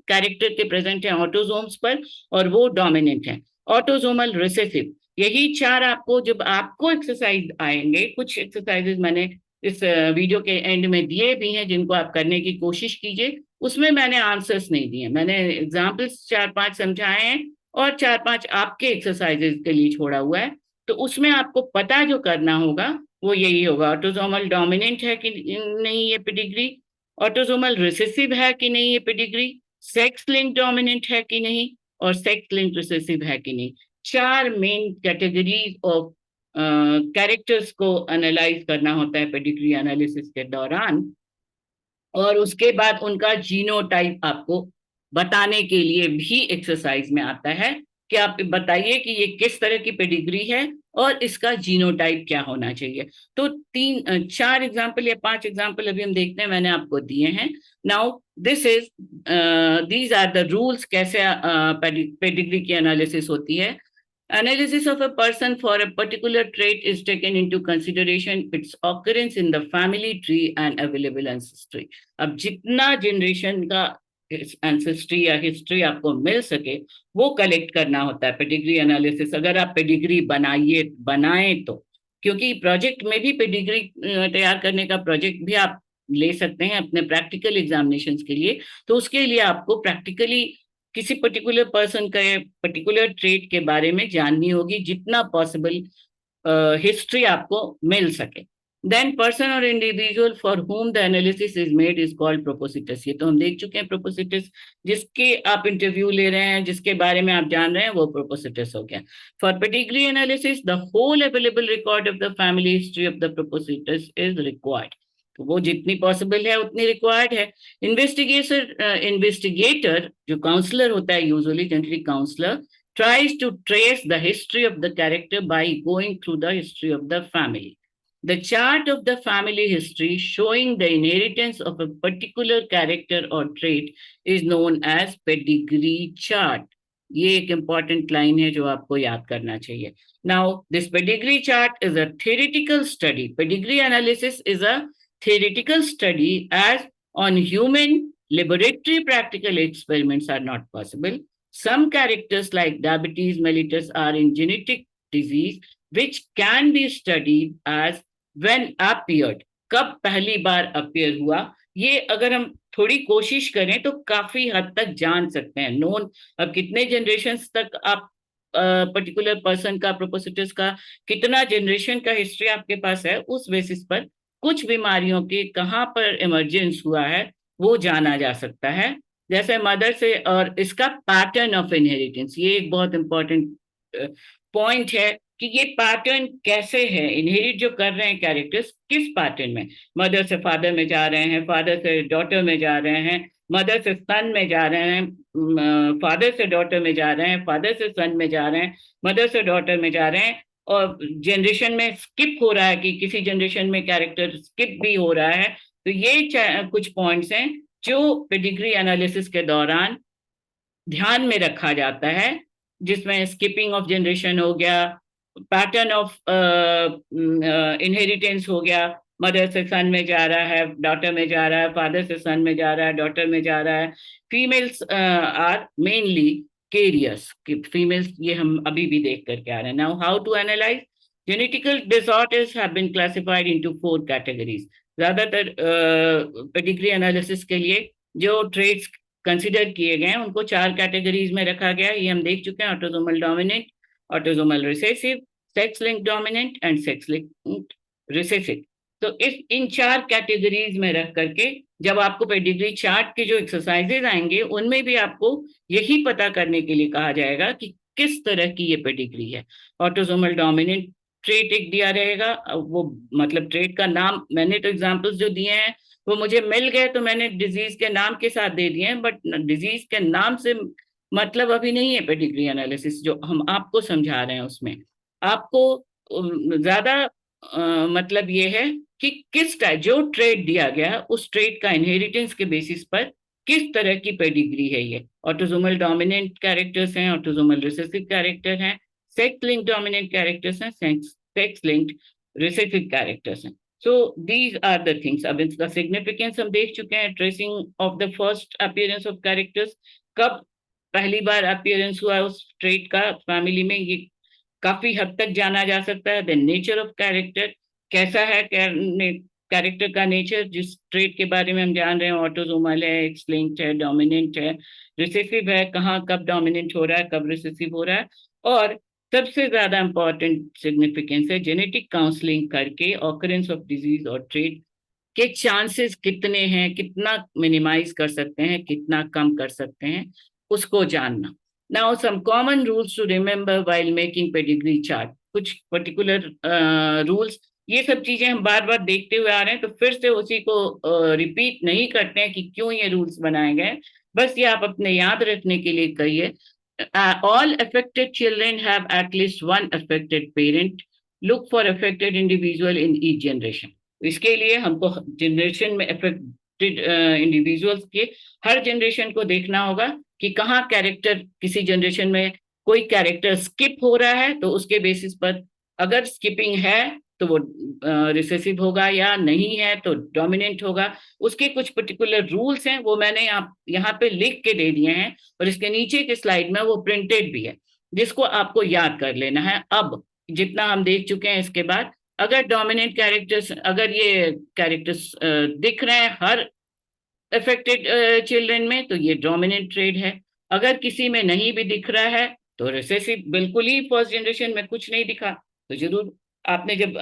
Speaker 1: कैरेक्टर के प्रेजेंट हैं ऑटोसोम्स पर और वो डोमिनेंट है। ऑटोसोमल रिसेसिव, यही 4 आपको जब आपको एक्सरसाइज आएंगे, कुछ एक्सरसाइजेज मैंने इस वीडियो के एंड में दिए भी हैं जिनको आप करने की कोशिश कीजिए। उसमें मैंने आंसर्स नहीं दिए, मैंने एग्जाम्पल्स 4-5 समझाए हैं और 4-5 आपके एक्सरसाइजेज के लिए छोड़ा हुआ है। तो उसमें आपको पता जो करना होगा वो यही होगा, ऑटोसोमल डोमिनेंट है कि नहीं ये पेडिग्री, ऑटोसोमल रिसेसिव है कि नहीं ये पेडिग्री, सेक्स लिंक डोमिनेंट है कि नहीं, और सेक्स लिंक रिसेसिव है कि नहीं। 4 मेन कैटेगरीज ऑफ कैरेक्टर्स को एनालाइज करना होता है पेडिग्री एनालिसिस के दौरान, और उसके बाद उनका जीनोटाइप आपको बताने के लिए भी एक्सरसाइज में आता है कि आप बताइए कि ये किस तरह की पेडिग्री है और इसका जीनोटाइप क्या होना चाहिए। तो 4 एग्जाम्पल या 5 एग्जाम्पल अभी हम देखते हैं, मैंने आपको दिए हैं। Now this is these are the rules कैसे पेडिग्री की एनालिसिस होती है। Analysis of a person for a particular trait is taken into consideration its occurrence in the family tree and available ancestry। अब जितना जनरेशन का ancestry या history आपको मिल सके वो कलेक्ट करना होता है पेडिग्री एनालिसिस, अगर आप पेडिग्री बनाएं तो। क्योंकि प्रोजेक्ट में भी पेडिग्री तैयार करने का प्रोजेक्ट भी आप ले सकते हैं अपने प्रैक्टिकल एग्जामिनेशन के लिए। तो उसके लिए आपको प्रैक्टिकली किसी पर्टिकुलर पर्सन का पर्टिकुलर ट्रेट के बारे में जाननी होगी, जितना पॉसिबल हिस्ट्री आपको मिल सके। देन पर्सन और individual for whom the analysis is made is called propositus. ये तो हम देख चुके हैं प्रोपोसिटर्स, जिसके आप इंटरव्यू ले रहे हैं, जिसके बारे में आप जान रहे हैं, वो प्रोपोसिटर्स हो गया। For pedigree analysis the whole available record of the family history of the propositus is required. तो वो जितनी पॉसिबल है उतनी रिक्वायर्ड है। इन्वेस्टिगेटर जो काउंसलर होता है, usually generally counsellor, tries to trace the history of the character by going through the history of the family. The chart of the family history showing the inheritance of a particular character or trait is known as pedigree chart. ये एक important line है जो आपको याद करना चाहिए। Now, this pedigree chart is a theoretical study. Pedigree analysis is a theoretical study as on human laboratory practical experiments are not possible. Some characters like diabetes mellitus are in genetic disease which can be studied as when appeared, कब पहली बार appear हुआ। ये अगर हम थोड़ी कोशिश करें तो काफी हद तक जान सकते हैं। नोन, अब कितने जनरेशन तक आप पर्टिकुलर पर्सन का, प्रोपोसिटर्स का कितना जनरेशन का हिस्ट्री आपके पास है, उस बेसिस पर कुछ बीमारियों के कहाँ पर इमरजेंस हुआ है वो जाना जा सकता है। जैसे मदर से, और इसका पैटर्न ऑफ इनहेरिटेंस, ये एक बहुत इंपॉर्टेंट पॉइंट है कि ये पैटर्न कैसे है, इनहेरिट जो कर रहे हैं कैरेक्टर्स किस पैटर्न में, मदर से फादर में जा रहे हैं, फादर से डॉटर में जा रहे हैं, मदर से सन में जा रहे हैं, फादर से डॉटर में जा रहे हैं, फादर से सन में जा रहे हैं, मदर से डॉटर में जा रहे हैं, और जनरेशन में स्किप हो रहा है कि किसी जनरेशन में कैरेक्टर स्किप भी हो रहा है। तो ये कुछ पॉइंट्स हैं जो पेडिग्री एनालिसिस के दौरान ध्यान में रखा जाता है, जिसमें स्किपिंग ऑफ जनरेशन हो गया, पैटर्न ऑफ इनहेरिटेंस हो गया, मदर से सन में जा रहा है, डॉटर में जा रहा है, फादर से सन में जा रहा है, डॉटर में जा रहा है। Females are mainly carriers, females, ये हम अभी भी देख करके आ रहे हैं। Now how to analyse genetical disorders have been classified into 4 categories. ज्यादातर पेडिग्री एनालिसिस के लिए जो ट्रेड्स कंसिडर किए गए हैं उनको 4 कैटेगरीज में रखा गया है। ये हम देख चुके हैं, autosomal dominant, autosomal recessive, sex link dominant and sex link recessive. तो इस इन 4 कैटेगरीज में रख करके जब आपको पेडिग्री चार्ट के जो एक्सरसाइजेज आएंगे उनमें भी आपको यही पता करने के लिए कहा जाएगा कि किस तरह की ये पेडिग्री है। ऑटोसोमल डोमिनेंट ट्रेट एक दिया रहेगा, वो मतलब ट्रेट का नाम, मैंने तो एग्जांपल्स जो दिए हैं वो मुझे मिल गए तो मैंने डिजीज के नाम के साथ दे दिए हैं, बट डिजीज के नाम से मतलब अभी नहीं है पेडिग्री एनालिसिस जो हम आपको समझा रहे हैं उसमें। आपको ज्यादा मतलब ये है कि किस टाइप जो ट्रेड दिया गया है उस ट्रेड का इनहेरिटेंस के बेसिस पर किस तरह की पेडिग्री है। ये ऑटोसोमल डोमिनेंट कैरेक्टर्स हैं, ऑटोसोमल रिसेसिव कैरेक्टर हैं, सेक्स लिंक डोमिनेंट कैरेक्टर्स हैं, सेक्स लिंक्ड रिसेसिव कैरेक्टर्स हैं। So these are the things. अब इसका सिग्निफिकेंस हम देख चुके हैं, tracing of the first appearance of characters, कब पहली बार अपीयरेंस हुआ उस ट्रेट का फैमिली में, ये काफी हद तक जाना जा सकता है। द नेचर ऑफ कैरेक्टर, कैसा है कैरेक्टर का नेचर, जिस ट्रेट के बारे में हम जान रहे हैं, ऑटोसोमल है, एक्स लिंक्ड है, डोमिनेंट है, रिसेसिव है, कहाँ कब डोमिनेंट हो रहा है, कब रिसेसिव हो रहा है। और सबसे ज्यादा इंपॉर्टेंट सिग्निफिकेंस है जेनेटिक काउंसलिंग करके ऑकरेंस ऑफ डिजीज और ट्रेट के चांसेस कितने हैं, कितना मिनिमाइज कर सकते हैं, कितना कम कर सकते हैं, उसको जानना। Now some common rules to remember while making pedigree chart, कुछ पर्टिकुलर रूल्स, ये सब चीजें हम बार बार देखते हुए आ रहे हैं तो फिर से उसी को रिपीट नहीं करते हैं कि क्यों ये रूल्स बनाए गए, बस ये आप अपने याद रखने के लिए कहिए। All affected children have at least one affected parent. Look for affected individual in each generation. इसके लिए हमको जनरेशन में अफेक्टेड इंडिविजुअल्स के हर जनरेशन को देखना होगा कि कहाँ कैरेक्टर, किसी जनरेशन में कोई कैरेक्टर स्किप हो रहा है तो उसके बेसिस पर अगर स्किपिंग है तो वो रिसेसिव होगा, या नहीं है तो डोमिनेंट होगा। उसके कुछ पर्टिकुलर रूल्स हैं, वो मैंने यहाँ पे लिख के दे दिए हैं और इसके नीचे के स्लाइड में वो प्रिंटेड भी है, जिसको आपको याद कर लेना है। अब जितना हम देख चुके हैं इसके बाद, अगर डोमिनेंट कैरेक्टर्स, अगर ये कैरेक्टर्स दिख रहे हैं हर अफेक्टेड चिल्ड्रन में तो ये डोमिनेंट ट्रेड है। अगर किसी में नहीं भी दिख रहा है तो रिसेसिव, बिल्कुल ही फर्स्ट जनरेशन में कुछ नहीं दिखा तो जरूर आपने जब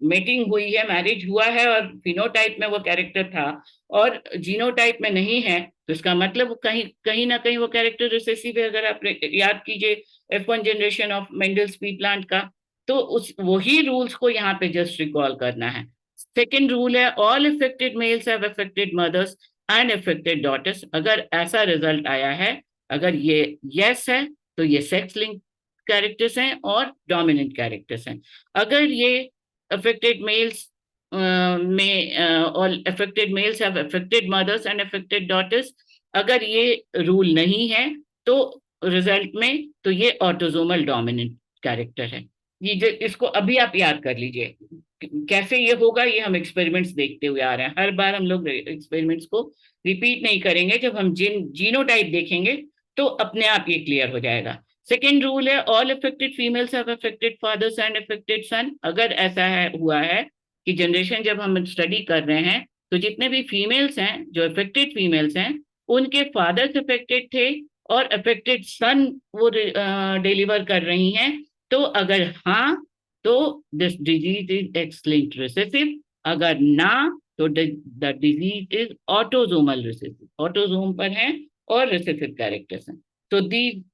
Speaker 1: मेटिंग हुई है, मैरिज हुआ है और फिनोटाइप में वो कैरेक्टर था और जीनोटाइप में नहीं है तो इसका मतलब कहीं कहीं ना कहीं वो कैरेक्टर रिसेसिव है। अगर आप याद कीजिए F1 generation of Mendel speed plant का, तो उस वही रूल्स को यहाँ पे जस्ट रिकॉल करना है। सेकेंड रूल है all affected males have affected mothers and affected daughters. अगर ऐसा रिजल्ट आया है, अगर ये यस है तो ये सेक्स लिंक कैरेक्टर्स हैं और डोमिनेंट कैरेक्टर्स हैं। अगर ये अफेक्टेड मेल्स में all affected males have affected mothers and affected daughters, अगर ये रूल नहीं है तो रिजल्ट में तो ये ऑटोसोमल डोमिनेंट कैरेक्टर है। ये इसको अभी आप याद कर लीजिए कैसे ये होगा, ये हम एक्सपेरिमेंट्स देखते हुए आ रहे हैं। हर बार हम लोग एक्सपेरिमेंट्स को रिपीट नहीं करेंगे, जब हम जीनोटाइप देखेंगे तो अपने आप ये क्लियर हो जाएगा। सेकेंड रूल है all affected females have affected fathers and affected son. अगर ऐसा है हुआ है कि जनरेशन जब हम स्टडी कर रहे हैं तो जितने भी फीमेल्स हैं जो अफेक्टेड फीमेल्स हैं उनके फादर्स अफेक्टेड थे और अफेक्टेड सन वो डिलीवर कर रही हैं, तो अगर हाँ तो this disease is X linked recessive, अगर ना तो the disease is autosomal recessive, autosome पर है और रिसेसिव कैरेक्टर्स हैं। तो the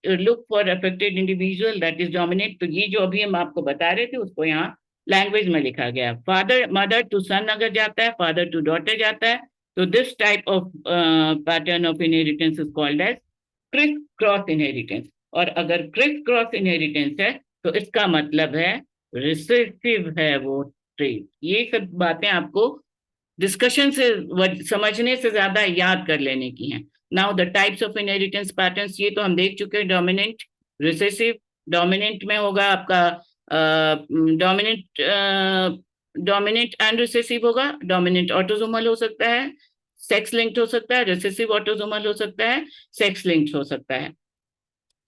Speaker 1: look for affected individual that is dominate. तो ये जो अभी हम आपको बता रहे थे उसको यहाँ लैंग्वेज में लिखा गया। फादर मदर टू सन अगर जाता है, फादर टू डॉटर जाता है, तो this type of pattern of inheritance is called as criss cross inheritance. और अगर क्रिस क्रॉस इनहेरिटेंस है तो इसका मतलब है रिसेसिव है वो ट्रेट। ये सब बातें आपको डिस्कशन से समझने से ज्यादा याद कर लेने की हैं। Now the types of inheritance patterns, ये तो हम देख चुके हैं, डोमिनेंट, रिसेसिव। डोमिनेंट में होगा आपका डोमिनेंट डोमिनेंट एंड रिसेसिव होगा। डोमिनेंट ऑटोसोमल हो सकता है, सेक्स लिंक्ड हो सकता है, रिसेसिव ऑटोसोमल हो सकता है, सेक्स लिंक्ड हो सकता है।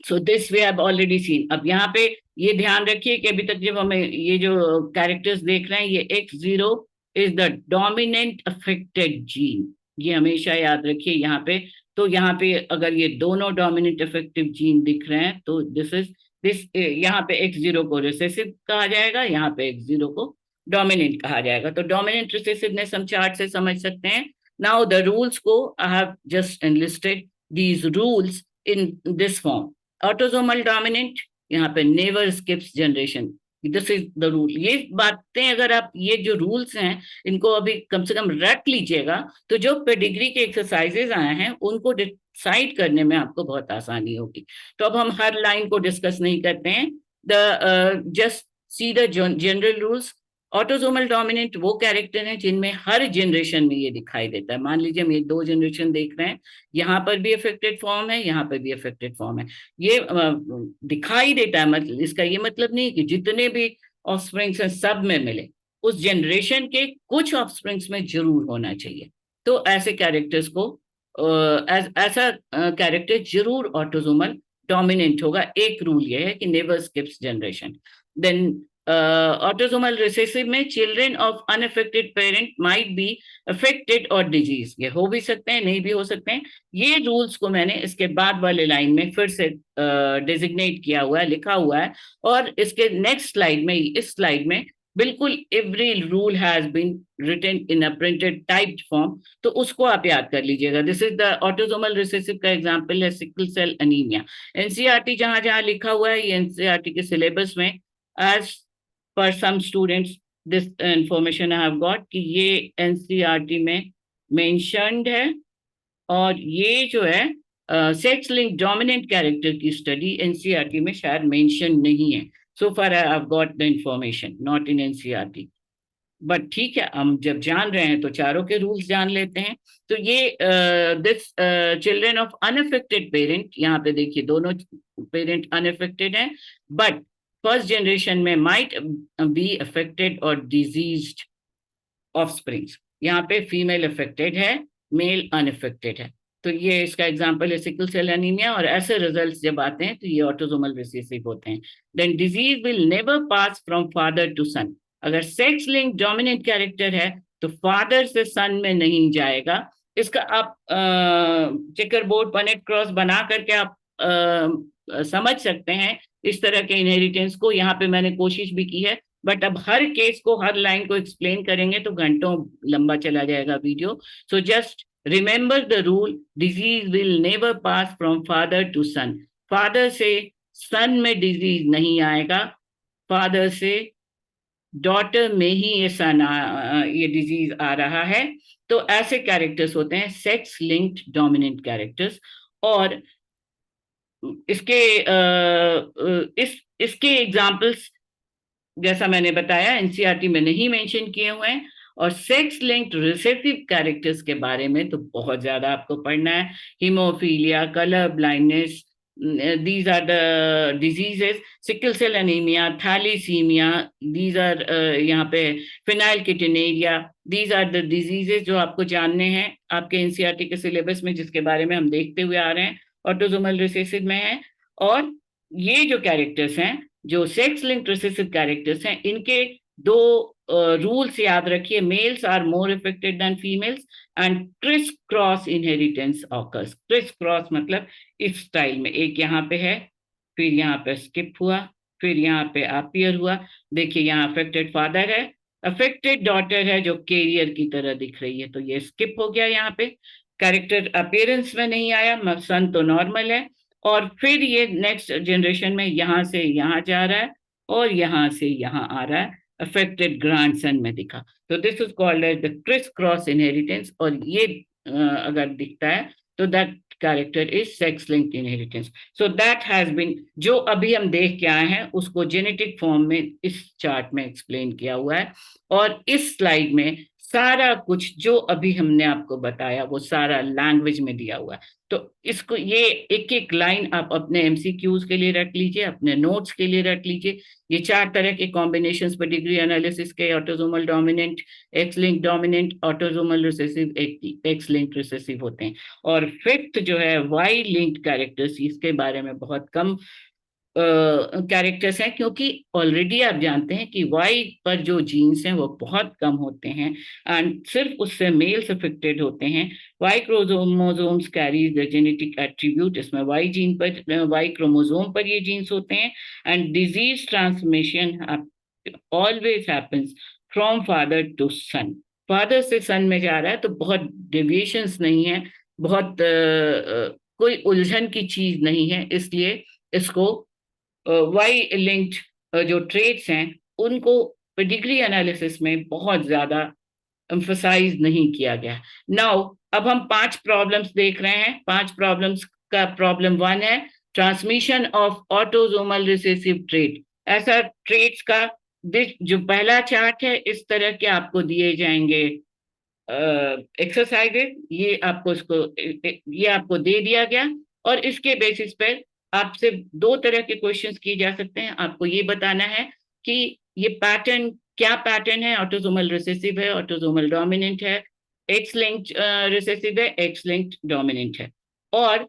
Speaker 1: So this we have already seen. अब यहाँ पे ये ध्यान रखिए कि अभी तक जब हमें ये जो कैरेक्टर्स देख रहे हैं, ये X0 is the dominant affected gene, ये हमेशा याद रखिए यहाँ पे। तो यहाँ पे अगर ये दोनों डोमिनेंट अफेक्टिव जीन दिख रहे हैं तो दिस यहाँ पे X0 को रिसेसिव कहा जाएगा, यहाँ पे X0 को डोमिनेंट कहा जाएगा। तो डोमिनेंट रिसेसिवनेस हम चार्ट से समझ सकते हैं। नाउ द रूल्स को I have just enlisted these rules in this form. Autosomal dominant, यहाँ पे never skips generation, this is the rule. ये बातें अगर आप ये जो रूल्स हैं इनको अभी कम से कम रट लीजिएगा तो जो पेडिग्री के एक्सरसाइजेज आए हैं उनको डिसाइड करने में आपको बहुत आसानी होगी। तो अब हम हर लाइन को डिस्कस नहीं करते हैं, the just see the general rules. Autosomal dominant वो कैरेक्टर हैं जिनमें हर जनरेशन में ये दिखाई देता है। मान लीजिए हम ये दो जनरेशन देख रहे हैं, यहाँ पर भी अफेक्टेड फॉर्म है, यहाँ पर भी अफेक्टेड फॉर्म है, ये दिखाई देता है। मतलब इसका ये मतलब नहीं कि जितने भी ऑफस्प्रिंग्स हैं सब में मिले, उस जनरेशन के कुछ ऑफस्प्रिंग्स में जरूर होना चाहिए। तो ऐसे कैरेक्टर्स को ऐसा कैरेक्टर जरूर ऑटोसोमल डोमिनेंट होगा। एक रूल ये है कि never skips generation. Then autosomal recessive में children of unaffected parent might be affected और डिजीज, ये हो भी सकते हैं नहीं भी हो सकते हैं। ये रूल्स को मैंने इसके बाद वाले लाइन में फिर से डेजिग्नेट किया हुआ है, लिखा हुआ है। और इसके नेक्स्ट स्लाइड में, इस स्लाइड में बिल्कुल every rule has been written in a printed typed form, तो उसको आप याद कर लीजिएगा। This is the autosomal recessive का एग्जांपल है सिकल सेल एनीमिया। एनसीईआरटी जहां जहां लिखा हुआ है, ये एनसीईआरटी के सिलेबस में as per some students this information I have got कि ये एनसीईआरटी में मेंशन्ड है। और ये जो है सेक्स लिंक डोमिनेंट कैरेक्टर की स्टडी एनसीईआरटी में शायद मेंशन नहीं है। So far I have got the information not in NCERT, but ठीक है, हम जब जान रहे हैं तो चारों के रूल्स जान लेते हैं। तो ये this children of unaffected parent, यहाँ पे देखिए दोनों पेरेंट अनअफेक्टेड हैं, बट फर्स्ट जनरेशन में माइट बी अफेक्टेड और डिजीज्ड ऑफस्प्रिंग्स। यहाँ पे फीमेल अफेक्टेड है, मेल अनअफेक्टेड है। तो ये इसका एग्जांपल है सिकल सेल एनीमिया। और ऐसे रिजल्ट्स जब आते हैं तो ये ऑटोसोमल रिसेसिव होते हैं। Then disease will never pass from father to son. अगर सेक्स लिंक डोमिनेंट कैरेक्टर है तो फादर से सन में नहीं जाएगा। इसका आप चेकर बोर्ड पनेट क्रॉस बना करके आप समझ सकते हैं इस तरह के इनहेरिटेंस को। यहाँ पे मैंने कोशिश भी की है, बट अब हर केस को, हर लाइन को एक्सप्लेन करेंगे तो घंटों लंबा चला जाएगा video. So just remember the rule, disease will never pass from father to son. Father से सन में डिजीज नहीं आएगा, फादर से डॉटर में ही ये डिजीज आ रहा है। तो ऐसे कैरेक्टर्स होते हैं सेक्स लिंक्ड डोमिनेंट कैरेक्टर्स। और इसके इसके एग्जाम्पल्स जैसा मैंने बताया एनसीईआरटी में नहीं मेंशन किए हुए हैं। और सेक्स लिंक्ड रिसेसिव कैरेक्टर्स के बारे में तो बहुत ज्यादा आपको पढ़ना है। Haemophilia, colour blindness, these are the diseases, sickle cell anemia, thalassemia, these are यहाँ पे phenylketonuria, these are the diseases जो आपको जानने हैं आपके एनसीईआरटी के सिलेबस में, जिसके बारे में हम देखते हुए आ रहे हैं, ऑटोसोमल रिसेसिव में है। और ये जो कैरेक्टर्स हैं, जो सेक्स लिंक्ड रिसेसिव कैरेक्टर्स हैं, इनके दो रूल्स याद रखिए। Males are more affected than females and criss cross inheritance occurs. Criss cross मतलब इस स्टाइल में, एक यहाँ पे है, फिर यहाँ पे स्किप हुआ, फिर यहाँ पे अपीयर हुआ। देखिए यहाँ अफेक्टेड फादर है, अफेक्टेड डॉटर है जो कैरियर की तरह दिख रही है, तो ये स्किप हो गया। यहाँ पे कैरेक्टर अपीयरेंस में नहीं आया, सन तो नॉर्मल है। और फिर ये नेक्स्ट जनरेशन में यहाँ से यहाँ जा रहा है और यहाँ से यहाँ आ रहा है, अफेक्टेड ग्रैंडसन में दिखा। तो this is called as the criss cross inheritance. और ये अगर दिखता है तो that character is sex linked inheritance. So that has been, जो अभी हम देख के आए हैं उसको जेनेटिक फॉर्म में इस चार्ट में एक्सप्लेन किया हुआ है। और इस स्लाइड में सारा कुछ जो अभी हमने आपको बताया वो सारा लैंग्वेज में दिया हुआ है। तो इसको, ये एक एक लाइन आप अपने एमसीक्यूज के लिए रख लीजिए, अपने नोट्स के लिए रख लीजिए। ये 4 तरह के कॉम्बिनेशंस पेडिग्री एनालिसिस के, autosomal dominant, x link dominant, autosomal recessive, x link recessive होते हैं। और फिफ्थ जो है वाई लिंक्ड कैरेक्टर्स, इसके बारे में बहुत कम कैरेक्टर्स हैं, क्योंकि ऑलरेडी आप जानते हैं कि वाई पर जो जीन्स हैं वो बहुत कम होते हैं एंड सिर्फ उससे मेल्स अफेक्टेड होते हैं। Y chromosomes carries the genetic attribute, इसमें वाई जीन पर, वाई क्रोमोसोम पर ये जीन्स होते हैं। And disease transmission always happens from father to son. Father से सन में जा रहा है तो बहुत डेविएशंस नहीं है, बहुत कोई उलझन की चीज नहीं है, इसलिए इसको वाई लिंक्ड जो ट्रेड्स हैं उनको पेडिग्री एनालिसिस में बहुत ज्यादा एम्फसाइज नहीं किया गया। नाउ अब हम 5 प्रॉब्लम्स देख रहे हैं। 5 प्रॉब्लम्स का प्रॉब्लम 1 है transmission of autosomal recessive trait. ऐसा ट्रेट्स का जो पहला चार्ट है, इस तरह के आपको दिए जाएंगे एक्सरसाइजेज, ये आपको दे दिया गया और इसके बेसिस पर आपसे 2 तरह के क्वेश्चंस किए जा सकते हैं। आपको ये बताना है कि ये पैटर्न क्या पैटर्न है, ऑटोसोमल रिसेसिव है, ऑटोसोमल डोमिनेंट है, एक्स लिंक्ड रिसेसिव है, एक्स लिंक्ड डोमिनेंट है। और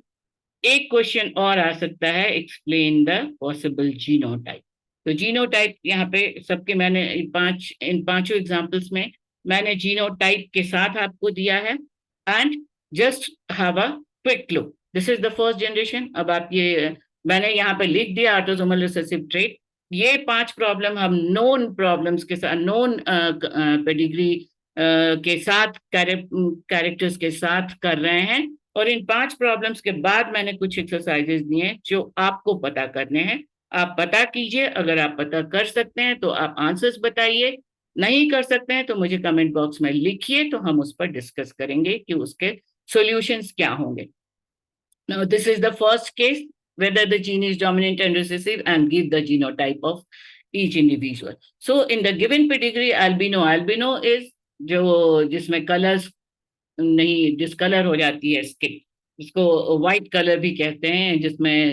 Speaker 1: एक क्वेश्चन और आ सकता है, एक्सप्लेन द पॉसिबल जीनोटाइप। तो जीनोटाइप यहाँ पे सबके मैंने इन पांचों एग्जांपल्स में मैंने जीनोटाइप के साथ आपको दिया है। And just have a quick look, this is the first generation. अब आप ये, मैंने यहाँ पे लिख दिया ऑटोसोमल रिसेसिव ट्रेट। ये 5 प्रॉब्लम हम नोन प्रॉब्लम्स के साथ, नोन पेडिग्री के साथ, कैरेक्टर्स के साथ कर रहे हैं। और इन 5 प्रॉब्लम्स के बाद मैंने कुछ एक्सरसाइजेज दिए जो आपको पता करने हैं। आप पता कीजिए, अगर आप पता कर सकते हैं तो आप आंसर्स बताइए, नहीं कर सकते हैं तो मुझे कमेंट बॉक्स में लिखिए, तो हम उस पर डिस्कस करेंगे कि उसके सॉल्यूशंस क्या होंगे। Now this is the first case, whether the gene is dominant and recessive, and give the genotype of each individual. So in the given pedigree, albino is जो जिसमें कलर्स नहीं, डिस्कलर हो जाती है स्किन, जिसको white colour भी कहते हैं,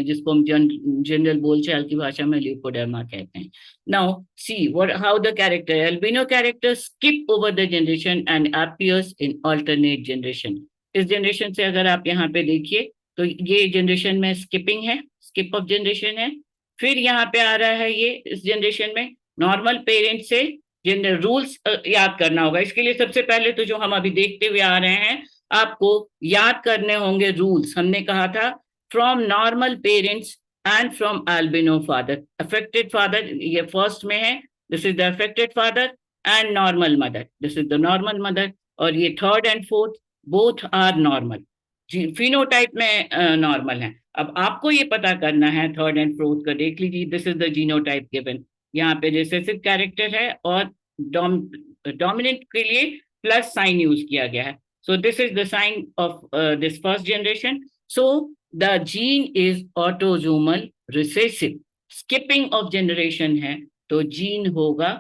Speaker 1: जिसको हम जनरल बोलचाल की भाषा में ल्यूकोडर्मा कहते हैं। Now see what how the character albino character skip over the generation and appears in alternate generation. इस जनरेशन से अगर आप यहाँ पे देखिए तो ये जनरेशन में स्किपिंग है, स्किप ऑफ जनरेशन है। फिर यहाँ पे आ रहा है ये इस जनरेशन में नॉर्मल पेरेंट से जिन रूल्स याद करना होगा। इसके लिए सबसे पहले तो जो हम अभी देखते हुए आ रहे हैं, आपको याद करने होंगे रूल्स। हमने कहा था from normal parents and from albino father. Affected father ये फर्स्ट में है, this is the affected father, and normal mother, this is the normal mother. और ये third and fourth both are normal, phenotype में normal है। अब आपको ये पता करना है, थर्ड एंड फोर्थ का देख लीजिए, this is the genotype given. यहाँ पे रिसेसिव कैरेक्टर है और डोमिनेंट के लिए प्लस साइन यूज किया गया है। So this is the sign of this first generation. So the gene is autosomal recessive. Skipping of generation है तो जीन होगा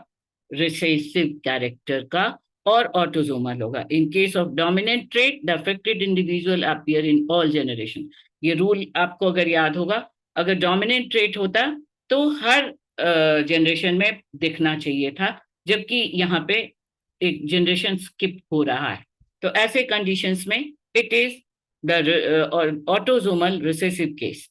Speaker 1: रिसेसिव कैरेक्टर का और ऑटोसोमल होगा। In case of dominant trait the affected individual appear in all generation. ये rule आपको अगर याद होगा, अगर डोमिनेंट ट्रेट होता तो हर जनरेशन में दिखना चाहिए था, जबकि यहाँ पे एक जनरेशन स्किप हो रहा है। तो ऐसे कंडीशंस में it is the autosomal recessive case.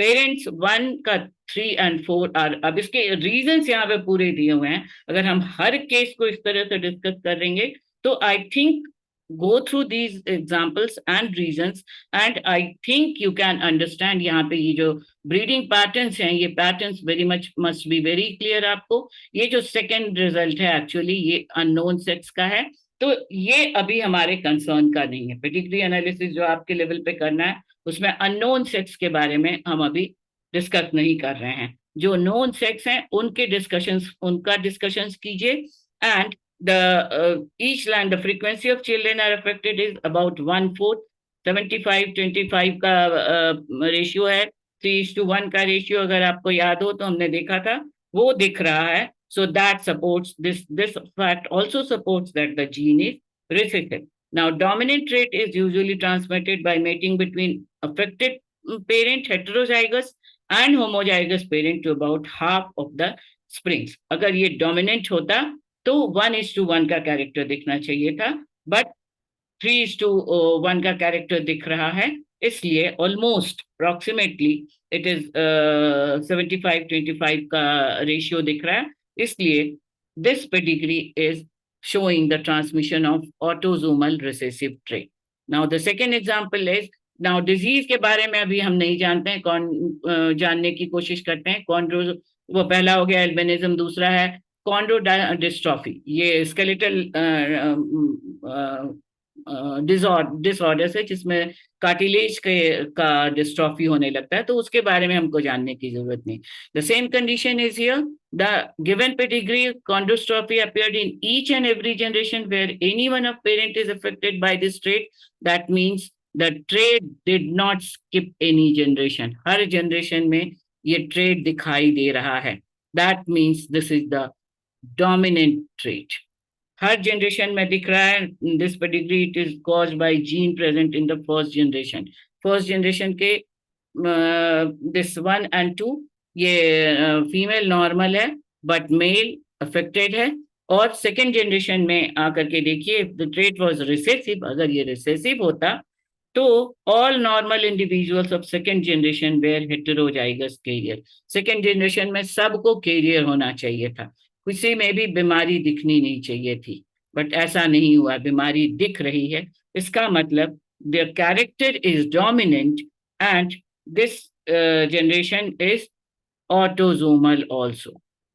Speaker 1: Parents 1 का 3 and 4 आर, अब इसके रीजंस यहाँ पे पूरे दिए हुए हैं। अगर हम हर केस को इस तरह से डिस्कस करेंगे तो I think go through these examples and reasons and I think you can understand यहाँ पे ये जो ब्रीडिंग पैटर्न्स हैं, ये patterns very much must be very clear आपको। ये जो सेकंड रिजल्ट है एक्चुअली ये अननोन सेक्स का है, तो ये अभी हमारे कंसर्न का नहीं है। पेडिग्री एनालिसिस जो आपके लेवल पे करना है उसमें अननोन सेक्स के बारे में हम अभी डिस्कस नहीं कर रहे हैं। जो नोन सेक्स हैं उनका डिस्कशंस कीजिए। And each land the frequency of children are affected is about 1/4, 75-25 का रेशियो है, 3:1 का रेशियो अगर आपको याद हो तो हमने देखा था, वो दिख रहा है। So that supports this fact also supports that the gene is recessive. Now dominant trait is usually transmitted by mating between affected parent heterozygous and homozygous parent to about half of the springs. अगर ये dominant होता तो 1:1 का character दिखना चाहिए था, but 3:1 का character दिख रहा है, इसलिए ऑलमोस्ट अप्रोक्सीमेटली इट इज 75-25 का रेशियो दिख रहा है। इसलिए this pedigree is showing the transmission of autosomal recessive trait. Now the second example is, now disease के बारे में अभी हम नहीं जानते हैं, कौन जानने की कोशिश करते हैं। कॉन्ड्रो, वो पहला हो गया एल्बिनिज्म, दूसरा है कॉन्ड्रोडिस्ट्रॉफी, ये स्केलेटल डिसऑर्डर है जिसमें कार्टिलेज का डिस्ट्रॉफी होने लगता है, तो उसके बारे में हमको जानने की जरूरत नहीं। The same condition is here, the given pedigree chondrostrophy appeared in each and every generation where any one of parent is affected by this trait. That means the trait did not skip any generation. Her generation में ये trade दिखाई दे रहा है। That means this is the dominant trait. Her generation में दिख रहा है। This pedigree it is caused by gene present in the first generation. First generation के दिस 1 and 2 ये फीमेल नॉर्मल है बट मेल अफेक्टेड है, और सेकेंड जनरेशन में आकर के देखिए द ट्रेट वाज रिसेसिव। अगर ये रिसेसिव होता तो all normal individuals of second generation were heterozygous carrier. Second generation में सबको कैरियर होना चाहिए था, किसी में भी बीमारी दिखनी नहीं चाहिए थी, बट ऐसा नहीं हुआ, बीमारी दिख रही है। इसका मतलब the character is dominant and this generation is autosomal also.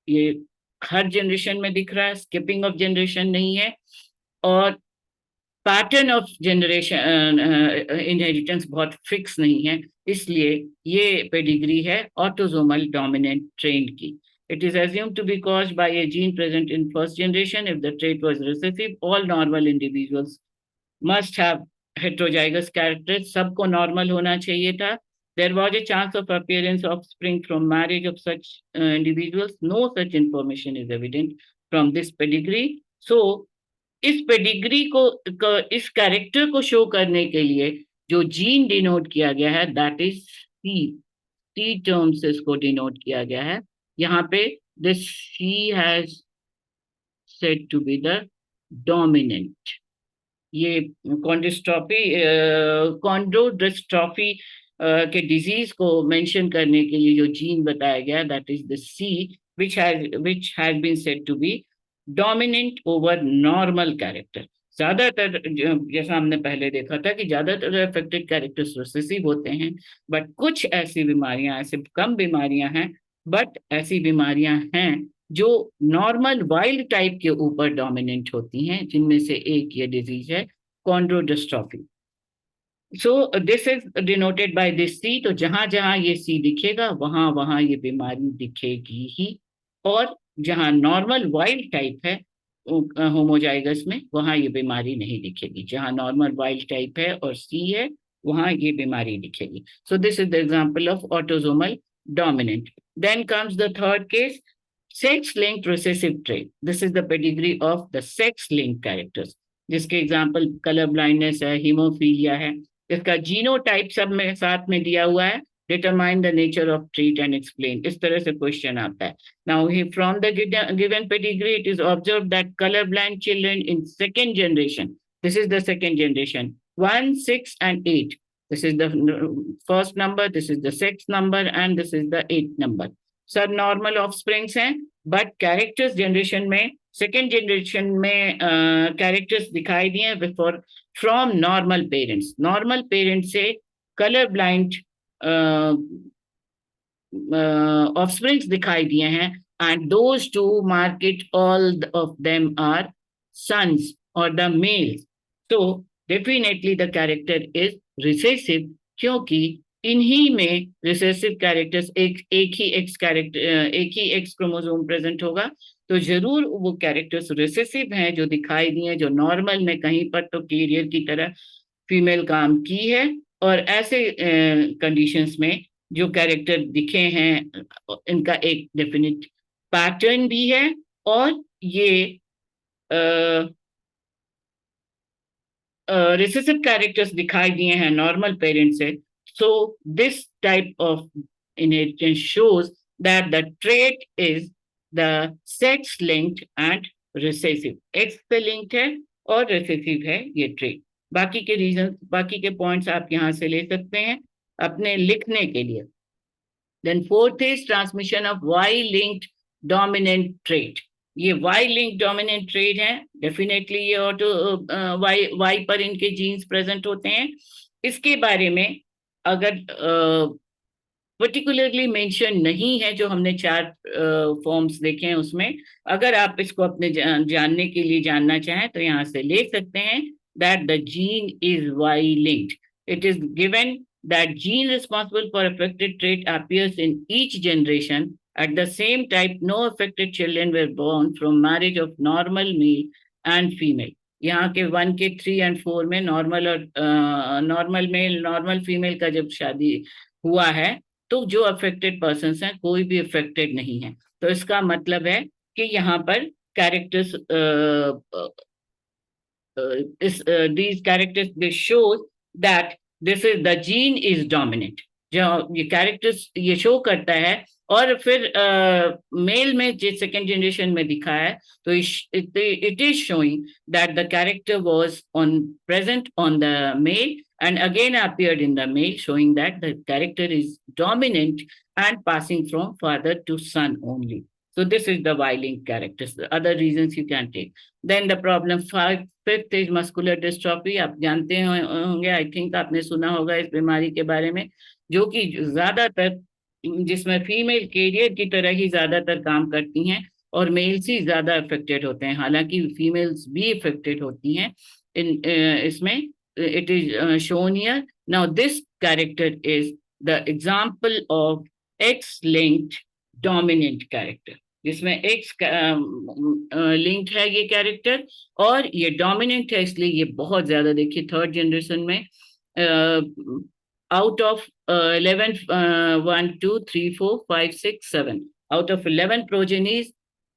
Speaker 1: ये हर जनरेशन में दिख रहा है, स्किपिंग ऑफ जनरेशन नहीं है, और पैटर्न ऑफ जनरेशन इनहेरिटेंस बहुत फिक्स नहीं है, इसलिए ये पेडिग्री है ऑटोसोमल डोमिनेंट ट्रेंड की। It is assumed to be caused by a gene present in first generation. If the trait was recessive, all normal individuals must have heterozygous characters. सबको normal होना चाहिए था। There was a chance of appearance of offspring from marriage of such individuals. No such information is evident from this pedigree. So, इस pedigree इस character को show करने के लिए जो जीन डिनोट किया गया है दैट इज टी टर्म से इसको डिनोट किया गया है। यहाँ पे this C has said to be the dominant. ये कॉन्ड्रोडिस्ट्रॉफी के डिजीज को मेंशन करने के लिए जो जीन बताया गया that is the C which has been said to be dominant over normal character. ज्यादातर जैसा हमने पहले देखा था कि ज्यादातर अफेक्टेड कैरेक्टर्स रिसेसिव होते हैं, बट कुछ ऐसी बीमारियां, ऐसे कम बीमारियां हैं, बट ऐसी बीमारियां हैं जो नॉर्मल वाइल्ड टाइप के ऊपर डोमिनेंट होती हैं, जिनमें से एक ये डिजीज है chondrodystrophy. So this is denoted by this C. तो जहां जहां ये सी दिखेगा वहां वहां ये बीमारी दिखेगी ही, और जहां नॉर्मल वाइल्ड टाइप है होमोजाइगस में वहां ये बीमारी नहीं दिखेगी। जहां नॉर्मल वाइल्ड टाइप है और सी है वहां ये बीमारी दिखेगी। So this is the example of autosomal dominant. Then comes the third case, sex-linked recessive trait. This is the pedigree of the sex-linked characters, जिसके एग्जाम्पल कलर ब्लाइंडनेस है, हीमोफीलिया है। इसका जीनोटाइप सब में साथ में दिया हुआ है। Determine the nature of treat and explain, इस तरह से क्वेश्चन आता है। Now from the given pedigree it is observe that colour blind children in second generation, this is the second generation, 1, 6 and 8 This is the first number, this is the sixth number, and this is the eighth number. सब normal offsprings हैं, but characters generation में, second generation में characters दिखाई दिए before from normal parents. Normal parents से colour blind offsprings दिखाई दिए हैं, and those two mark it, all of them are sons or the males. So definitely the character is recessive, क्योंकि इन्हीं में रिसेसिव कैरेक्टर्स एक ही एक्स कैरेक्टर, एक ही x chromosome present होगा, तो जरूर वो कैरेक्टर्स रिसेसिव हैं जो दिखाई दिए, जो नॉर्मल में कहीं पर तो कैरियर की तरह फीमेल काम की है, और ऐसे कंडीशंस में जो कैरेक्टर दिखे हैं इनका एक डेफिनेट पैटर्न भी है, और ये रिसेसिव कैरेक्टर्स दिखाई दिए हैं नॉर्मल पेरेंट्स से. So this type of inheritance shows that the trait is the sex-linked and recessive. X से linked है और recessive है ये trait. बाकी के रीजन, बाकी के पॉइंट्स आप यहाँ से ले सकते हैं अपने लिखने के लिए. Then fourth is transmission of Y-linked dominant trait. ये Y-linked dominant trait है, डेफिनेटली ये ऑटो Y पर इनके जीन्स प्रेजेंट होते हैं. इसके बारे में अगर पर्टिकुलरली मेंशन नहीं है, जो हमने 4 फॉर्म्स देखे हैं उसमें, अगर आप इसको अपने जानने के लिए जानना चाहें तो यहाँ से ले सकते हैं that the gene is Y-linked. It is given that gene responsible for affected trait appears in each generation. At the same time, no affected children were born from marriage of normal male and female. यहाँ के 1 के 3 और 4 में normal और normal mail normal female का जब शादी हुआ है, तो जो अफेक्टेड पर्सन्स हैं कोई भी अफेक्टेड नहीं है. तो इसका मतलब है कि यहाँ पर characters these characters, they show that this is the gene is dominant. जो ये कैरेक्टर्स ये शो करता है, और फिर मेल में जो सेकेंड जनरेशन में दिखा है, तो it is showing that the character was present on the male and again appeared in the male, showing that the character is dominant and passing from father to son only. So this is the Y-linked characters. The other reasons you can take. Then the problem 5th is muscular dystrophy. आप जानते होंगे, I think आपने सुना होगा इस बीमारी के बारे में, जो कि ज्यादातर जिसमें फीमेल कैरियर की तरह ही ज्यादातर काम करती हैं और मेल्स ही ज्यादा अफेक्टेड होते हैं. हालांकि फीमेल्स भी अफेक्टेड होती हैं इन इसमें. It is shown here. Now this character is the example of X-linked dominant character, जिसमें X लिंक्ड है ये कैरेक्टर और ये डोमिनेंट है, इसलिए ये बहुत ज्यादा. देखिए 3rd जनरेशन में out of 11 1 2 3 4 5 6 7 out of 11 progenies,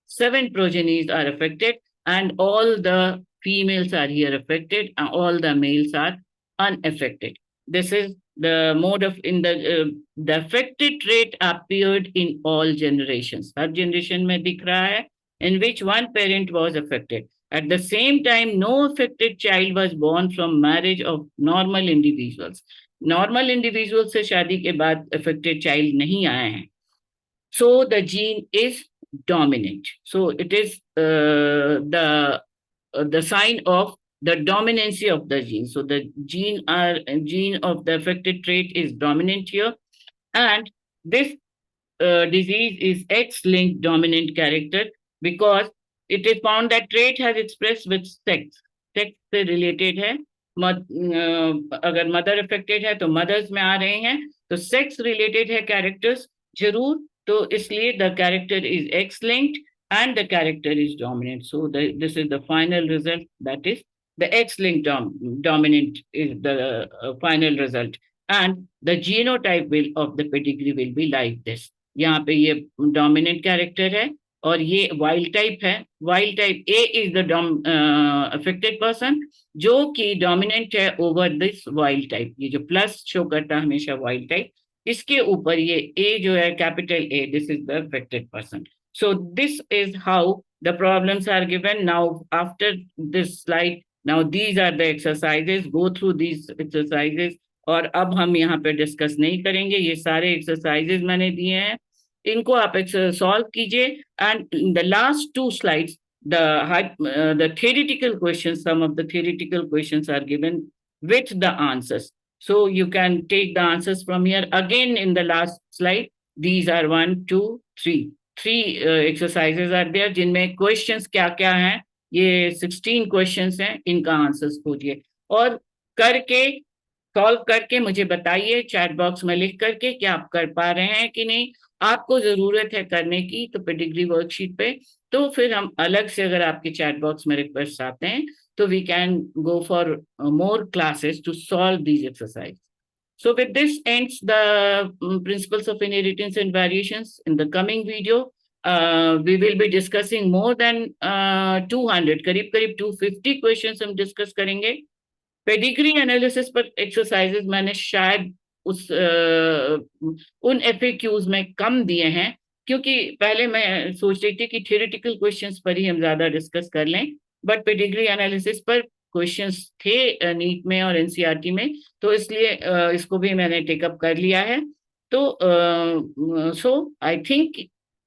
Speaker 1: 7 progenies are affected, and all the females are here affected and all the males are unaffected. This is the mode of in the affected trait appeared in all generations. Her generation में दिख रहा है, in which one parent was affected. At the same time, no affected child was born from marriage of normal individuals. Normal individuals से शादी के बाद affected child नहीं आए हैं. So the gene is dominant. So it is the sign of the dominancy of the gene. So the gene of the affected trait is dominant here, and this disease is X-linked dominant character because it is found that trait has expressed with sex. Sex से related है. अगर mother affected है तो mother's में आ रहे हैं, तो sex related है कैरेक्टर्स जरूर. तो इसलिए the character is X-linked and the character is dominant. So this is the final result, that is the X-linked dominant is the final result, and the genotype of the pedigree will be like this. यहाँ पे ये dominant character है और ये wild type है. Wild type A is the affected person जो कि dominant है over this wild type. ये जो plus शो करता है हमेशा wild type, इसके ऊपर ये A जो है capital A, this is the affected person. So this is how the problems are given. Now after this slide, now these are the exercises. Go through these exercises और अब हम यहाँ पे डिस्कस नहीं करेंगे। ये सारे एक्सरसाइजेज मैंने दिए हैं, इनको आप सॉल्व कीजिए। And in the last 2 slides the theoretical questions, some of the theoretical questions are given with the answers. So you can take the answers from here. Again, in the last slide, these are 1, 2, 3 exercises are there, जिनमें questions क्या क्या हैं, ये 16 questions हैं, इनका answers खोजिए और करके solve करके मुझे बताइए चैट बॉक्स में लिख करके कि आप कर पा रहे हैं कि नहीं। आपको जरूरत है करने की तो पेडिग्री वर्कशीट पे, तो फिर हम अलग से अगर आपके चैट बॉक्स में रिक्वेस्ट आते हैं तो we can go for more classes to solve these exercise. So with this ends the principles of inheritance and variations. In the coming video, we will be discussing more than 200, करीब 250 questions हम discuss करेंगे। Pedigree analysis पर exercises मैंने शायद उन FAQs में कम दिए हैं, क्योंकि पहले मैं सोच रही थी कि थ्योरेटिकल क्वेश्चंस पर ही हम ज्यादा डिस्कस कर लें, बट पेडिग्री एनालिसिस पर क्वेश्चंस थे नीट में और एनसीईआरटी में, तो इसलिए इसको भी मैंने टेकअप कर लिया है। तो सो आई थिंक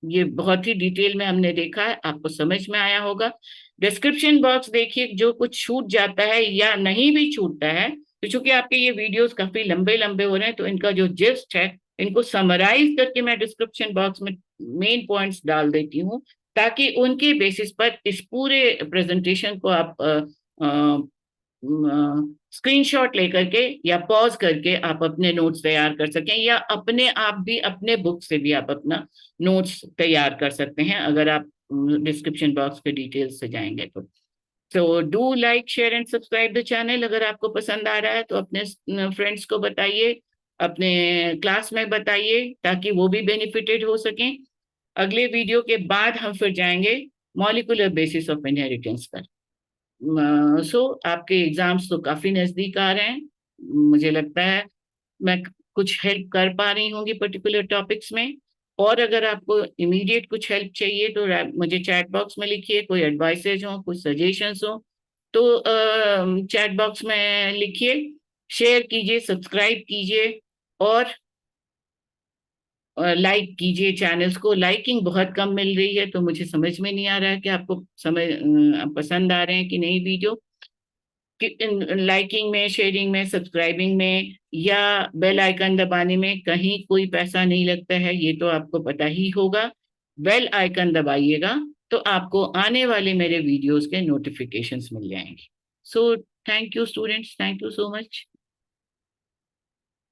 Speaker 1: ये बहुत ही डिटेल में हमने देखा है, आपको समझ में आया होगा। डिस्क्रिप्शन बॉक्स देखिए, जो कुछ छूट जाता है या नहीं भी छूटता है, तो चूंकि आपके ये वीडियोस काफी लंबे लंबे हो रहे हैं, तो इनका जो जिस्ट है इनको समराइज करके मैं डिस्क्रिप्शन बॉक्स में मेन पॉइंट्स डाल देती हूँ, ताकि उनके बेसिस पर इस पूरे प्रेजेंटेशन को आप स्क्रीनशॉट लेकर के या पॉज करके आप अपने नोट्स तैयार कर सकें, या अपने आप भी अपने बुक से भी आप अपना नोट्स तैयार कर सकते हैं अगर आप डिस्क्रिप्शन बॉक्स के डिटेल्स से जाएंगे तो। So do like share and subscribe the channel. अगर आपको पसंद आ रहा है तो अपने फ्रेंड्स को बताइए, अपने क्लास में बताइए, ताकि वो भी बेनिफिटेड हो सकें। अगले वीडियो के बाद हम फिर जाएंगे मॉलिक्यूलर बेसिस ऑफ इनहेरिटेंस पर। सो आपके एग्जाम्स तो काफी नजदीक आ रहे हैं, मुझे लगता है मैं कुछ हेल्प कर पा रही होंगी पर्टिकुलर टॉपिक्स में। और अगर आपको इमीडिएट कुछ हेल्प चाहिए तो मुझे चैट बॉक्स में लिखिए, कोई एडवाइसेज हो, कुछ सजेशंस हो तो चैट बॉक्स में लिखिए, शेयर कीजिए, सब्सक्राइब कीजिए और लाइक कीजिए। चैनल्स को लाइकिंग बहुत कम मिल रही है, तो मुझे समझ में नहीं आ रहा है कि आपको पसंद आ रहे हैं कि नहीं वीडियो। लाइकिंग में, शेयरिंग में, सब्सक्राइबिंग में या बेल आइकन दबाने में कहीं कोई पैसा नहीं लगता है, ये तो आपको पता ही होगा। बेल आइकन दबाइएगा तो आपको आने वाले मेरे वीडियोस के नोटिफिकेशंस मिल जाएंगे। So thank you students, thank you so much.